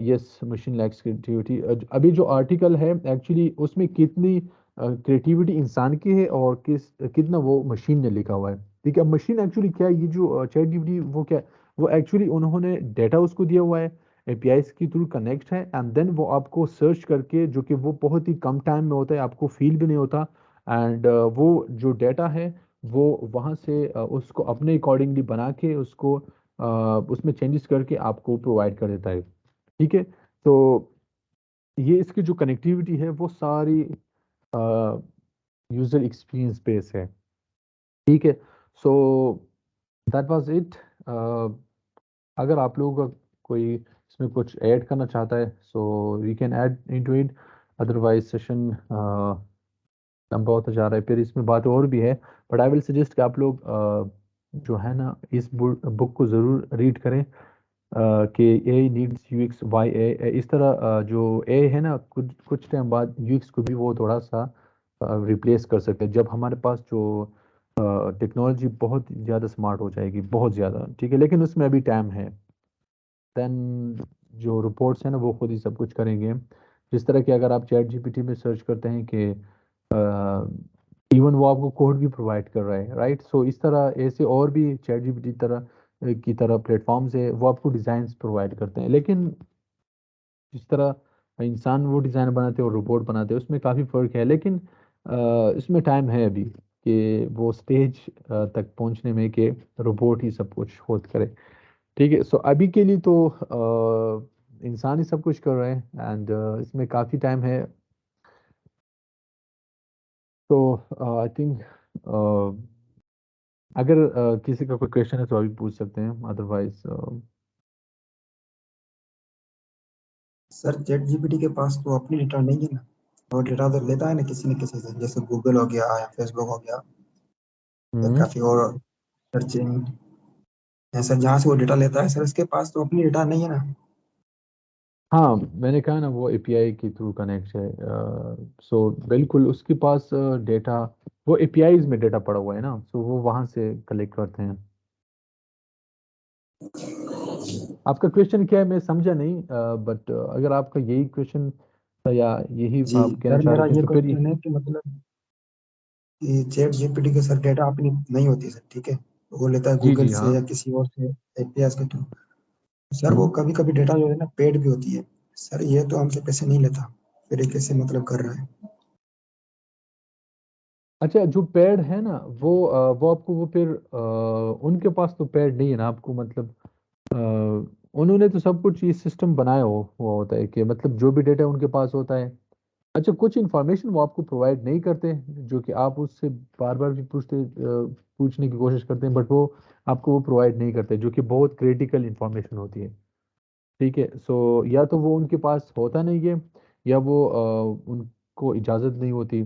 यस मशीन लैक्स क्रिएटिविटी, अभी जो आर्टिकल है एक्चुअली उसमें कितनी क्रिएटिविटी इंसान की है और कितना वो मशीन ने लिखा हुआ है। ठीक है, मशीन एक्चुअली क्या है, ये जो चैट जीपीटी वो क्या, वो एक्चुअली उन्होंने डेटा उसको दिया हुआ है, एपीआईज के थ्रू कनेक्ट है, एंड देन वो आपको सर्च करके, जो कि वो बहुत ही कम टाइम में होता है, आपको फील भी नहीं होता, एंड वो जो डेटा है वो वहाँ से उसको अपने अकॉर्डिंगली बना के उसको उसमें चेंजेस करके आपको प्रोवाइड कर देता है। ठीक है, तो ये इसकी जो कनेक्टिविटी है वो सारी यूजर एक्सपीरियंस बेस है। ठीक है, सो दैट वाज इट। अगर आप लोगों का कोई इसमें कुछ ऐड करना चाहता है, so we can add into it, otherwise session लंबा होता जा रहा है, फिर इसमें बात और भी है, बट आई विल सजेस्ट कि आप लोग जो है ना इस बुक को ज़रूर रीड करें, कि ए नीड्स यूएक्स वाई ए, इस तरह जो ए है ना कुछ कुछ टाइम बाद यूएक्स को भी वो थोड़ा सा रिप्लेस कर सकते हैं, जब हमारे पास जो टेक्नोलॉजी बहुत ज़्यादा स्मार्ट हो जाएगी, बहुत ज़्यादा। ठीक है, लेकिन उसमें अभी टाइम है, देन जो रिपोर्ट्स हैं ना वो खुद ही सब कुछ करेंगे। जिस तरह कि अगर आप चैट जीपीटी में सर्च करते हैं कि इवन वो आपको कोड भी प्रोवाइड कर रहा है, राइट। सो इस तरह ऐसे और भी चैट जीपीटी की तरह प्लेटफॉर्म्स है, वो आपको डिज़ाइंस प्रोवाइड करते हैं, लेकिन जिस तरह इंसान वो डिज़ाइन बनाते हैं और रोबोट बनाते हैं उसमें काफ़ी फ़र्क है, लेकिन इसमें टाइम है अभी कि वो स्टेज तक पहुंचने में कि रोबोट ही सब कुछ खुद करे। ठीक है, सो अभी के लिए तो इंसान ही सब कुछ कर रहे हैं, एंड इसमें काफ़ी टाइम है, तो आई थिंक अगर किसी का कोई क्वेश्चन है तो अभी पूछ सकते हैं, अदरवाइज सर चैट जीपीटी के पास तो अपनी डेटा नहीं है ना, वो डेटा तो लेता है ना किसी न किसी से, जैसे गूगल हो गया या फेसबुक हो गया। हम्म काफ़ी और सर्चिंग है सर, जहाँ से वो डेटा लेता है सर, उसके पास तो अपनी डेटा नहीं है ना। हाँ, मैंने कहा ना वो एपीआई के थ्रू कनेक्ट है। सो बिल्कुल उसके पास डेटा, वो एपीआईज में डेटा पड़ा हुआ है ना, सो वो वहाँ से कलेक्ट करते हैं। आपका क्वेश्चन क्या है मैं समझा नहीं, बट अगर आपका यही क्वेश्चन था या यही जी आप कहना सर, चाह मेरा रहे थे ये तो फिर क्वेश्चन है कि मतलब कि चैट जीपीटी के सर डेटा अपनी नहीं होती सर, ठीक है, वो लेता है जी गूगल जी से हाँ। या किसी और से एपीआई के थ्रू। सर वो हम्म। कभी कभी डेटा जो है ना पेड भी होती है सर, ये तो हमसे पैसे नहीं लेता, फिर ये कैसे मतलब कर रहा है। अच्छा, जो पेड है ना वो आपको वो फिर उनके पास तो पेड नहीं है ना आपको, मतलब उन्होंने तो सब कुछ ये सिस्टम बनाया हुआ होता है कि मतलब जो भी डेटा उनके पास होता है। अच्छा, कुछ इन्फॉर्मेशन वो आपको प्रोवाइड नहीं करते, जो कि आप उससे बार बार भी पूछने की कोशिश करते हैं, बट वो आपको वो प्रोवाइड नहीं करते, जो कि बहुत क्रिटिकल इन्फॉर्मेशन होती है। ठीक है, सो या तो वो उनके पास होता नहीं है, या वो उनको इजाज़त नहीं होती।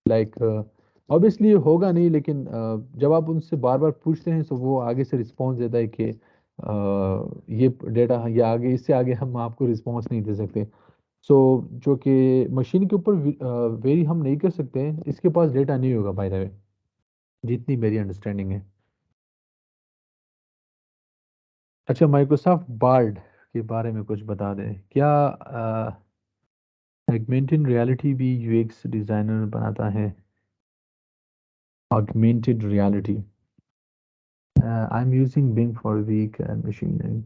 लाइक ऑब्वियसली होगा नहीं, लेकिन जब आप उनसे बार बार पूछते हैं तो वो आगे से रिस्पॉन्स देता है कि ये डेटा ये आगे, इससे आगे हम आपको रिस्पॉन्स नहीं दे सकते। सो जो कि मशीन के ऊपर वेरी हम नहीं कर सकते हैं, इसके पास डेटा नहीं होगा बाय द वे, जितनी मेरी अंडरस्टैंडिंग है। अच्छा, माइक्रोसॉफ्ट बार्ड के बारे में कुछ बता दें क्या? ऑगमेंटेड रियलिटी भी यूएक्स डिजाइनर बनाता है? Augmented reality, I am using Bing for week and machine learning,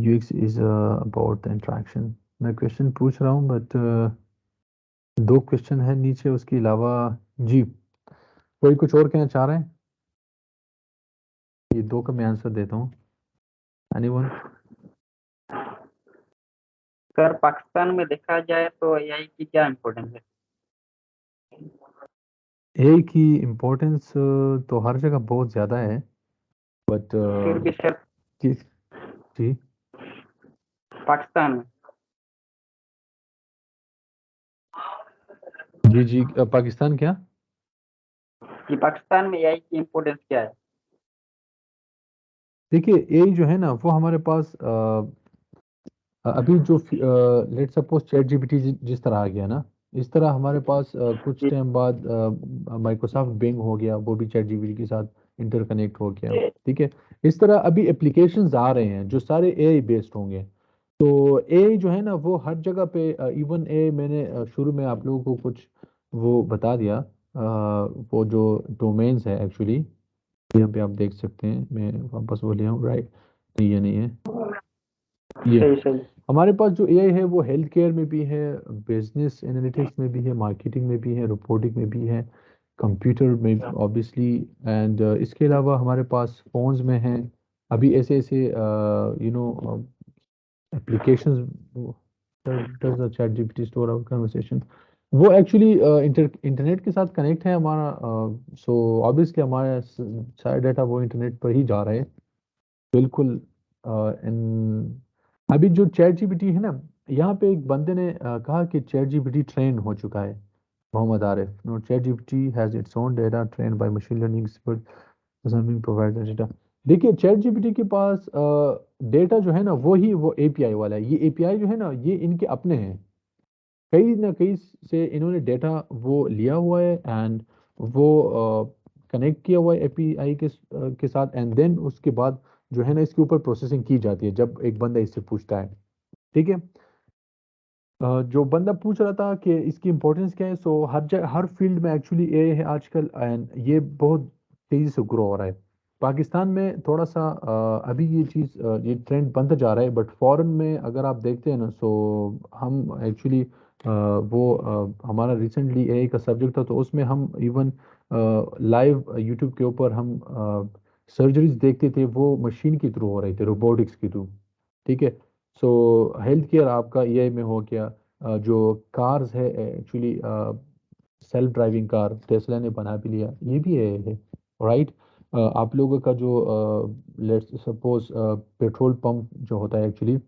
UX is about the interaction. मैं क्वेश्चन पूछ रहा हूँ, बट दो क्वेश्चन है नीचे उसके अलावा। जी, कोई कुछ और कहना चाह रहे हैं? ये दो का मैं आंसर देता हूँ। एनीवन? सर पाकिस्तान में देखा जाए तो एआई की क्या इम्पोर्टेंस है? ए की इम्पोर्टेंस तो हर जगह बहुत ज़्यादा है, बट फिर भी सर किस, जी पाकिस्तान में जी जी, पाकिस्तान क्या? कि पाकिस्तान में एआई की इम्पोर्टेंस क्या है? देखिए, ए जो है ना वो हमारे पास अभी जो लेट सपोज चैट जीपीटी जिस तरह आ गया ना, इस तरह हमारे पास कुछ जी टाइम बाद माइक्रोसॉफ्ट बिंग हो गया, वो भी चैट जीपीटी के साथ इंटरकनेक्ट हो गया। ठीक है, इस तरह अभी एप्लीकेशंस आ रहे हैं जो सारे एआई बेस्ड होंगे। तो ए जो है ना वो हर जगह पे, इवन ए मैंने शुरू में आप लोगों को कुछ वो बता दिया, वो जो डोमेन्स है एक्चुअली, यहाँ पे आप देख सकते हैं, मैं वापस वो लिया हूँ, राइट? नहीं, ये नहीं है, ये सही सही। हमारे पास जो एआई है वो हेल्थ केयर में भी है, बिजनेस एनालिटिक्स में भी है, मार्केटिंग में भी है, रिपोर्टिंग में भी है, कंप्यूटर में ऑब्वियसली, एंड इसके अलावा हमारे पास फोन्स में है। अभी ऐसे ऐसे applications, does the chat GPT store our conversation, वो एक्चुअली इंटरनेट के साथ कनेक्ट है हमारा। सो ऑब्वियसली हमारा सारा डाटा वो इंटरनेट पर ही जा रहा है। बिल्कुल। इन अभी जो चैट जीपीटी है ना, यहाँ पे एक बंदे ने कहा कि चैट जीपीटी ट्रेन हो चुका है, Mohammed Arif. No, chat GPT has its own data train by machine learning expert provide data. देखिए, चैट जीपीटी के पास डेटा जो है ना वो एपीआई वाला है। ये एपीआई जो है ना ये इनके अपने हैं, कहीं ना कहीं से इन्होंने डेटा वो लिया हुआ है, एंड वो कनेक्ट किया हुआ है एपीआई के साथ, एंड देन उसके बाद जो है ना इसके ऊपर प्रोसेसिंग की जाती है जब एक बंदा इससे पूछता है। ठीक है, जो बंदा पूछ रहा था कि इसकी इंपॉर्टेंस क्या है, सो हर जगह हर फील्ड में एक्चुअली ए है आजकल, एंड ये बहुत तेजी से ग्रो हो रहा है। पाकिस्तान में थोड़ा सा अभी ये चीज़ ये ट्रेंड बनता जा रहा है, बट फॉरेन में अगर आप देखते हैं ना, सो हम एक्चुअली वो हमारा रिसेंटली एआई का सब्जेक्ट था, तो उसमें हम इवन लाइव यूट्यूब के ऊपर हम सर्जरीज देखते थे, वो मशीन के थ्रू हो रहे थे, रोबोटिक्स के थ्रू। ठीक है, सो हेल्थ केयर आपका एआई में हो गया। जो कार्स है actually, self driving car Tesla ने बना भी लिया, ये भी एआई है, राइट? आप लोगों का जो लेट्स सपोज पेट्रोल पंप जो होता है एक्चुअली,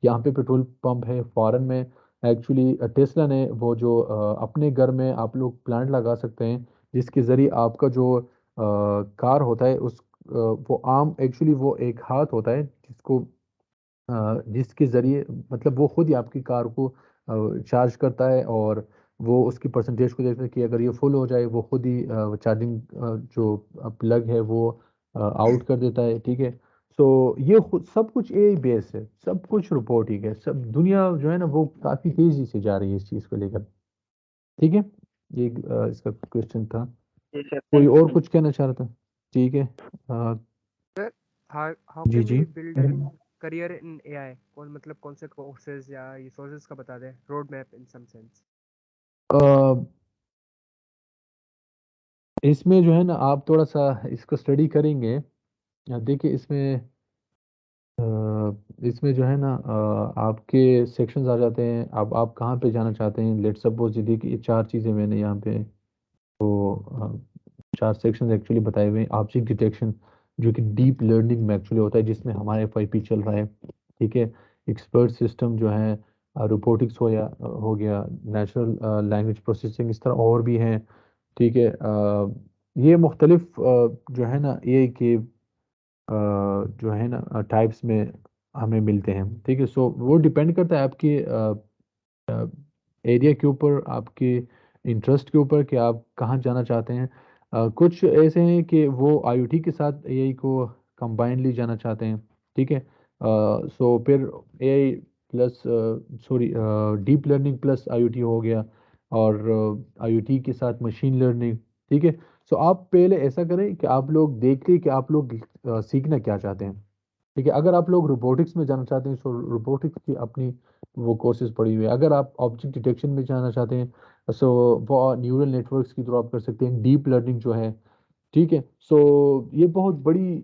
यहाँ पे पेट्रोल पंप है फॉरेन में, एक्चुअली टेस्ला ने वो जो अपने घर में आप लोग प्लांट लगा सकते हैं, जिसके ज़रिए आपका जो कार होता है वो आर्म एक्चुअली वो एक हाथ होता है जिसके ज़रिए मतलब वो खुद ही आपकी कार को चार्ज करता है, और वो उसकी परसेंटेज को देखता है कि अगर ये फुल हो जाए वो खुद ही चार्जिंग जो प्लग है वो आउट कर देता है। ठीक है, सो ये खुद सब कुछ एआई बेस है, सब कुछ रोबोटिक है, सब दुनिया जो है ना वो काफ़ी तेज़ी से जा रही है इस चीज़ को लेकर। ठीक है, ये इसका क्वेश्चन था। जी सर, कोई थैंक और यू। कुछ कहना चाह रहा था? ठीक है। अ, सर हाउ जी कैन जी। We build career in AI? कौन से कोर्सेज या रिसोर्सेज का बता दें, road map in some sense. अ, इसमें जो है ना आप थोड़ा सा इसको स्टडी करेंगे। देखिए इसमें जो है ना आपके सेक्शंस आ जाते हैं। अब आप कहाँ पे जाना चाहते हैं, लेट सपोज ये देखिए ये चार चीज़ें मैंने यहाँ पे चार सेक्शंस एक्चुअली बताए हुए हैं। ऑब्जेक्ट डिटेक्शन जो कि डीप लर्निंग में एक्चुअली होता है, जिसमें हमारे एफआईपी चल रहा है। ठीक है, एक्सपर्ट सिस्टम जो है रोबोटिक्स हो गया, नेचुरल लैंग्वेज प्रोसेसिंग, इस तरह और भी हैं। ठीक है, ये मुख्तलिफ जो है ना एआई के जो है ना टाइप्स में हमें मिलते हैं। ठीक है, सो वो डिपेंड करता है आपके एरिया के ऊपर, आपके इंटरेस्ट के ऊपर कि आप कहाँ जाना चाहते हैं। कुछ ऐसे हैं कि वो आईओटी के साथ एआई को कंबाइनली जाना चाहते हैं। ठीक है, सो फिर AI plus sorry deep learning plus IoT हो गया, और आईओटी के साथ मशीन लर्निंग। ठीक है, सो आप पहले ऐसा करें कि आप लोग देखिए कि आप लोग सीखना क्या चाहते हैं। ठीक है, अगर आप लोग रोबोटिक्स में जाना चाहते हैं तो रोबोटिक्स की अपनी वो कोर्सेज पड़ी हुई है। अगर आप ऑब्जेक्ट डिटेक्शन में जाना चाहते हैं सो वो न्यूरल नेटवर्क्स की थ्रू आप कर सकते हैं, डीप लर्निंग जो है। ठीक है, सो ये बहुत बड़ी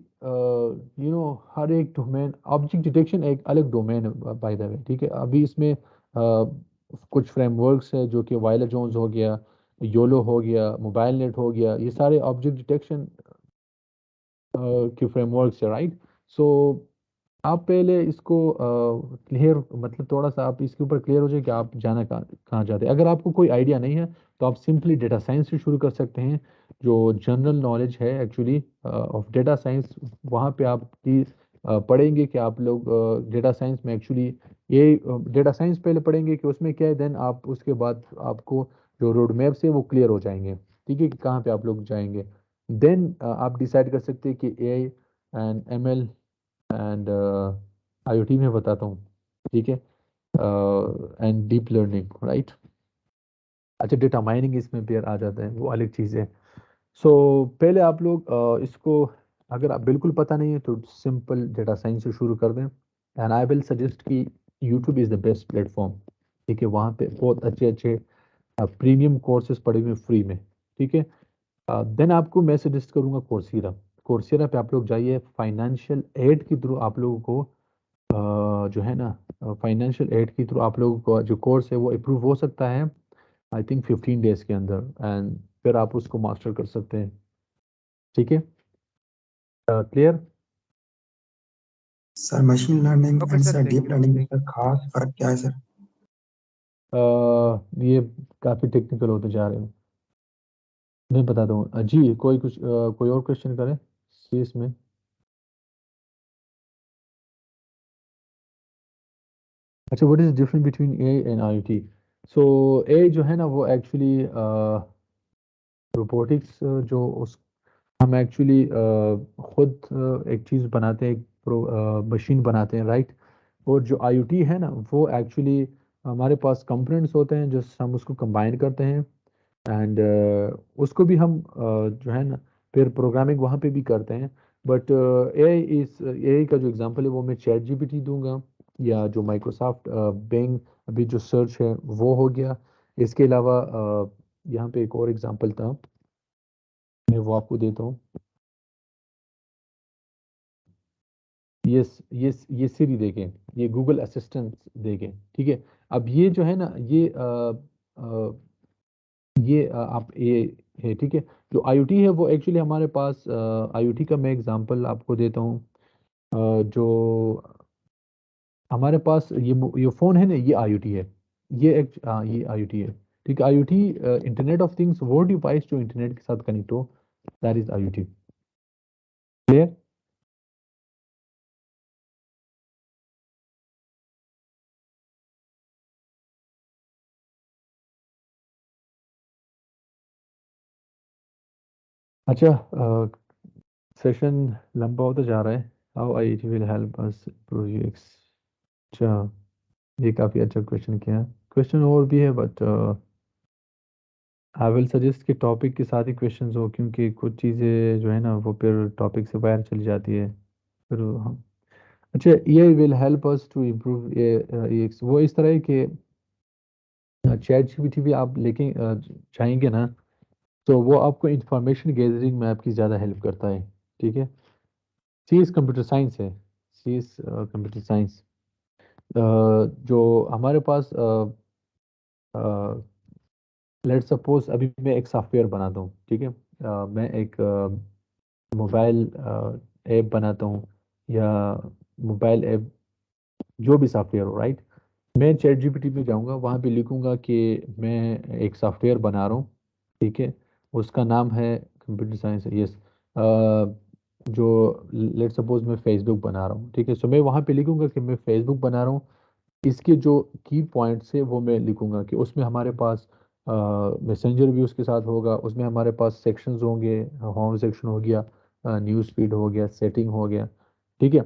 हर एक डोमेन, ऑब्जेक्ट डिटेक्शन एक अलग डोमेन है बाय द वे। ठीक है, अभी इसमें कुछ फ्रेमवर्क्स है जो कि वायला जोन्स हो गया, योलो हो गया, मोबाइल नेट हो गया, ये सारे ऑब्जेक्ट डिटेक्शन के फ्रेमवर्क्स है, राइट। सो आप पहले इसको क्लियर मतलब थोड़ा सा आप इसके ऊपर क्लियर हो जाए कि आप जाना कहाँ कहाँ चाहते हैं। अगर आपको कोई आइडिया नहीं है तो आप सिंपली डेटा साइंस से शुरू कर सकते हैं, जो जनरल नॉलेज है एक्चुअली ऑफ डेटा साइंस। वहाँ पे आप प्लीज पढ़ेंगे कि आप लोग डेटा साइंस में एक्चुअली ये डेटा साइंस पहले पढ़ेंगे कि उसमें क्या है, देन आप उसके बाद आपको जो रोड मैप है वो क्लियर हो जाएंगे। ठीक है, कि कहाँ पे आप लोग जाएंगे। देन आप डिसाइड कर सकते हैं कि AI and ML and IoT में बताता हूँ। ठीक है, एंड डीप लर्निंग, राइट। अच्छा, डेटा माइनिंग इसमें भी आ जाता है, वो अलग चीज़ है। सो पहले आप लोग इसको, अगर आप बिल्कुल पता नहीं है तो सिंपल डेटा साइंस से शुरू कर दें, एंड आई विल सजेस्ट कि YouTube is the best platform. ठीक है, वहाँ पे बहुत अच्छे अच्छे प्रीमियम कोर्सेज पड़े हुए फ्री में। ठीक है, देन आपको मैं सजेस्ट करूँगा कोर्सेरा। कोर्सेरा पे आप लोग जाइए, फाइनेंशियल एड के थ्रू आप लोगों को जो है ना फाइनेंशियल एड के थ्रू आप लोगों का जो कोर्स है वो अप्रूव हो सकता है आई थिंक 15 डेज के अंदर, एंड फिर आप उसको मास्टर कर सकते हैं। ठीक है, clear? Sir machine learning okay and sir, sir thank deep you. Learning में सर खास फर्क क्या है सर? ये काफ़ी टेक्निकल होते जा रहे हो, मैं बताता हूँ। जी कोई और क्वेश्चन करें सी इसमें? अच्छा, what is difference between A and IoT? So A जो है ना वो एक्चुअली रोबोटिक्स जो उस हम एक्चुअली खुद एक चीज़ बनाते हैं, एक मशीन बनाते हैं, राइट। और जो आईओटी है ना वो एक्चुअली हमारे पास कंपोनेंट्स होते हैं जो हम उसको कंबाइन करते हैं, एंड उसको भी हम जो है ना फिर प्रोग्रामिंग वहाँ पे भी करते हैं। बट एआई का जो एग्जांपल है वो मैं चैट जीपीटी दूंगा, या जो माइक्रोसॉफ्ट बिंग अभी जो सर्च है वो हो गया। इसके अलावा यहाँ पे एक और एग्जांपल था, मैं वो आपको देता हूँ। ये सिरी देखें, ये गूगल असिस्टेंट देखें। ठीक है, अब ये जो है ना ये आप ये है। ठीक है, जो आईओटी है वो एक्चुअली हमारे पास आईओटी का मैं एग्जांपल आपको देता हूँ। जो हमारे पास ये फ़ोन है ना ये आईओटी है, ये आईओटी है। ठीक है, आईओटी इंटरनेट ऑफ थिंग्स वो डिवाइस जो इंटरनेट के साथ कनेक्ट हो That is IoT. Clear? अच्छा, सेशन लंबा होता जा रहा है. How IoT will help us projects. अच्छा, ये काफ़ी अच्छा क्वेश्चन किया है. क्वेश्चन और भी है बट आई विल सजेस्ट कि टॉपिक के साथ ही क्वेश्चंस हो, क्योंकि कुछ चीज़ें जो है ना वो फिर टॉपिक से बाहर चली जाती है फिर हम. अच्छा, AI will help us to improve EX. वो इस तरह है कि चैट जीपीटी भी आप लेके चाहेंगे ना, तो वो आपको इंफॉर्मेशन गैदरिंग में आपकी ज़्यादा हेल्प करता है. ठीक है. सी इज़ कंप्यूटर साइंस है. सी इज़ कंप्यूटर साइंस. जो हमारे पास लेट सपोज अभी मैं एक सॉफ्टवेयर बनाता हूँ. ठीक है. मैं एक मोबाइल ऐप बनाता हूँ, या मोबाइल ऐप जो भी सॉफ्टवेयर हो, राइट. मैं चैट जीपीटी में जाऊँगा, वहाँ पे लिखूँगा कि मैं एक सॉफ्टवेयर बना रहा हूँ. ठीक है. उसका नाम है कंप्यूटर साइंस. यस. जो लेट सपोज मैं फेसबुक बना रहा हूँ. ठीक है. सो मैं वहाँ पे लिखूँगा कि मैं फेसबुक बना रहा हूँ. इसके जो की पॉइंट्स है वो मैं लिखूंगा कि उसमें हमारे पास मैसेंजर भी उसके साथ होगा, उसमें हमारे पास सेक्शंस होंगे, होम सेक्शन हो गया, न्यूज़ फीड हो गया, सेटिंग हो गया. ठीक है.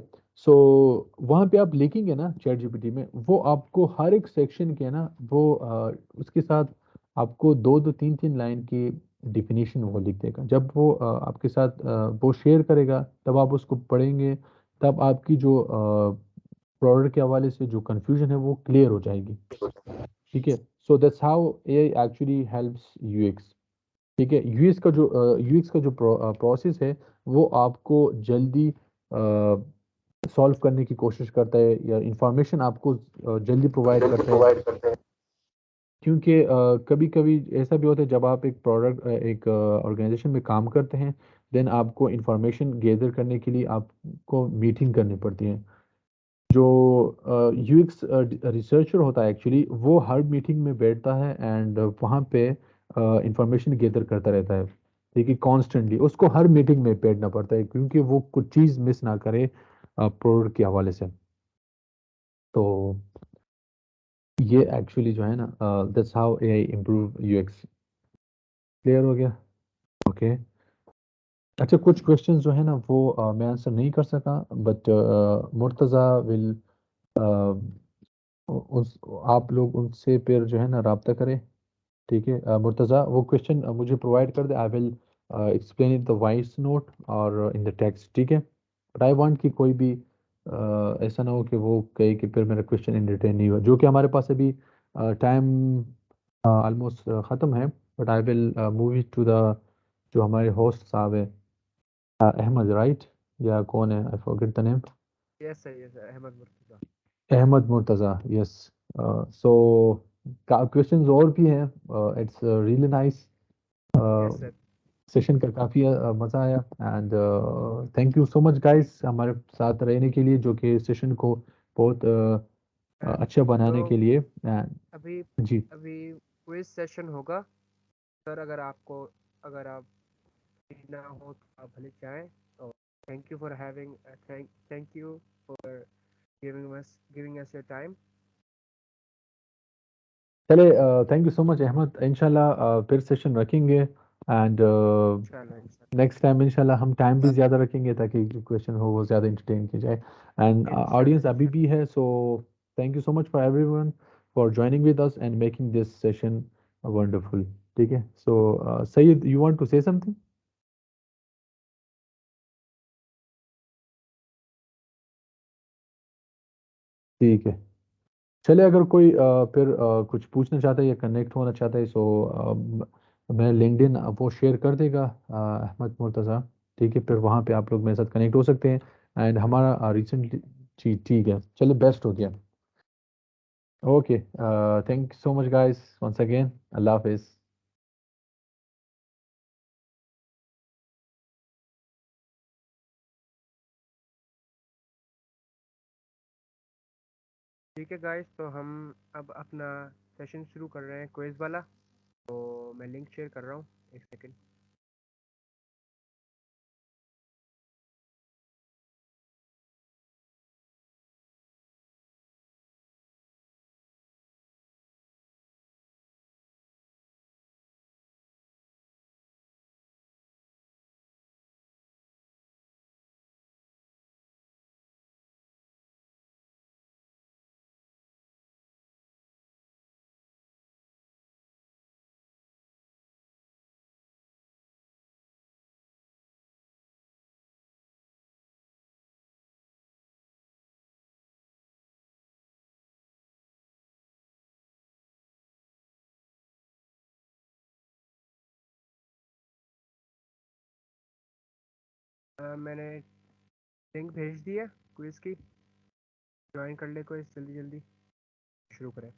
सो वहाँ पे आप लिखेंगे ना चैट जीपीटी में, वो आपको हर एक सेक्शन के ना वो उसके साथ आपको दो दो तीन तीन लाइन की डिफिनीशन वो लिख देगा. जब वो आपके साथ वो शेयर करेगा, तब आप उसको पढ़ेंगे, तब आपकी जो प्रोडक्ट के हवाले से जो कंफ्यूजन है वो क्लियर हो जाएगी. ठीक है. So that's how AI actually helps UX. ठीक है. यूएक्स का जो प्रोसेस है वो आपको जल्दी सॉल्व करने की कोशिश करता है, या इंफॉर्मेशन आपको जल्दी प्रोवाइड करता है. क्योंकि कभी कभी ऐसा भी होता है जब आप एक ऑर्गेनाइजेशन में काम करते हैं, देन आपको इंफॉर्मेशन गैदर करने के लिए आपको मीटिंग करनी पड़ती है. जो यूएक्स रिसर्चर होता है एक्चुअली, वो हर मीटिंग में बैठता है एंड वहाँ पे इंफॉर्मेशन गेदर करता रहता है. ठीक है. कॉन्स्टेंटली उसको हर मीटिंग में बैठना पड़ता है, क्योंकि वो कुछ चीज़ मिस ना करे प्रोडक्ट के हवाले से. तो ये एक्चुअली जो है ना, that's how AI improve UX. Clear हो गया? ओके. अच्छा, कुछ क्वेश्चंस जो है ना वो मैं आंसर नहीं कर सका, बट मुर्तज़ा विल उस आप लोग उनसे फिर जो है ना राब्ता करें. ठीक है. मुर्तज़ा वो क्वेश्चन मुझे प्रोवाइड कर दे. I will explain in the voice note और इन द टेक्स्ट. ठीक है. बट आई वांट कि कोई भी ऐसा ना हो कि वो कहे कि फिर मेरा क्वेश्चन इन रिटर्न नहीं हुआ, जो कि हमारे पास अभी टाइम ऑलमोस्ट ख़त्म है. But I will move it to the जो हमारे होस्ट साहब है, अहमद, राइट, या कौन है, I forget the name. Yes sir, yes Ahmed Murtaza. Ahmed Murtaza. Yes. So questions और भी हैं. It's really nice. Yes sir. Session का काफ़ी मज़ा आया. And thank you so much guys हमारे साथ रहने के लिए, जो कि सेशन को बहुत अच्छा बनाने तो के लिए. And अभी जी. अभी क्विज सेशन होगा सर. अगर आप फ्री ना हो तो आप भले जाएं. तो thank you for having thank you for giving us your time. चले, thank you so much Ahmad. इंशाल्लाह फिर सेशन रखेंगे. एंड इंशाल्लाह इंशाल्लाह नेक्स्ट टाइम इंशाल्लाह हम टाइम भी ज़्यादा रखेंगे, ताकि जो क्वेश्चन हो वो ज़्यादा इंटरटेन किया जाए. एंड ऑडियंस इंशाल्लाह अभी इंशाल्लाह. भी है. So thank you so much for everyone for joining with us and making this session wonderful. ठीक है. So Saeed, you want to say something? ठीक है. चले, अगर कोई फिर कुछ पूछना चाहता है या कनेक्ट होना चाहता है, सो मैं लिंक्डइन वो शेयर कर देगा अहमद मुर्तज़ा. ठीक है. फिर वहाँ पे आप लोग मेरे साथ कनेक्ट हो सकते हैं. एंड हमारा रिसेंटली जी, ठीक है. चले, बेस्ट हो गया. Okay. Thank you so much guys once again. अल्लाह हाफिज़. ठीक है गाइस, तो हम अब अपना सेशन शुरू कर रहे हैं क्विज वाला. तो मैं लिंक शेयर कर रहा हूँ. एक सेकंड. मैंने लिंक भेज दी है क्विज की, ज्वाइन कर ले कोई जल्दी जल्दी, शुरू करें।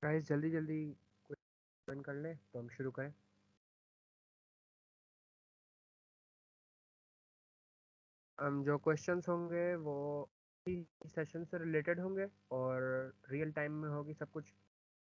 गाइस जल्दी जल्दी ज्वाइन कर ले तो हम शुरू करें। हम जो क्वेश्चंस होंगे वो सेशन से रिलेटेड होंगे और रियल टाइम में होगी सब कुछ।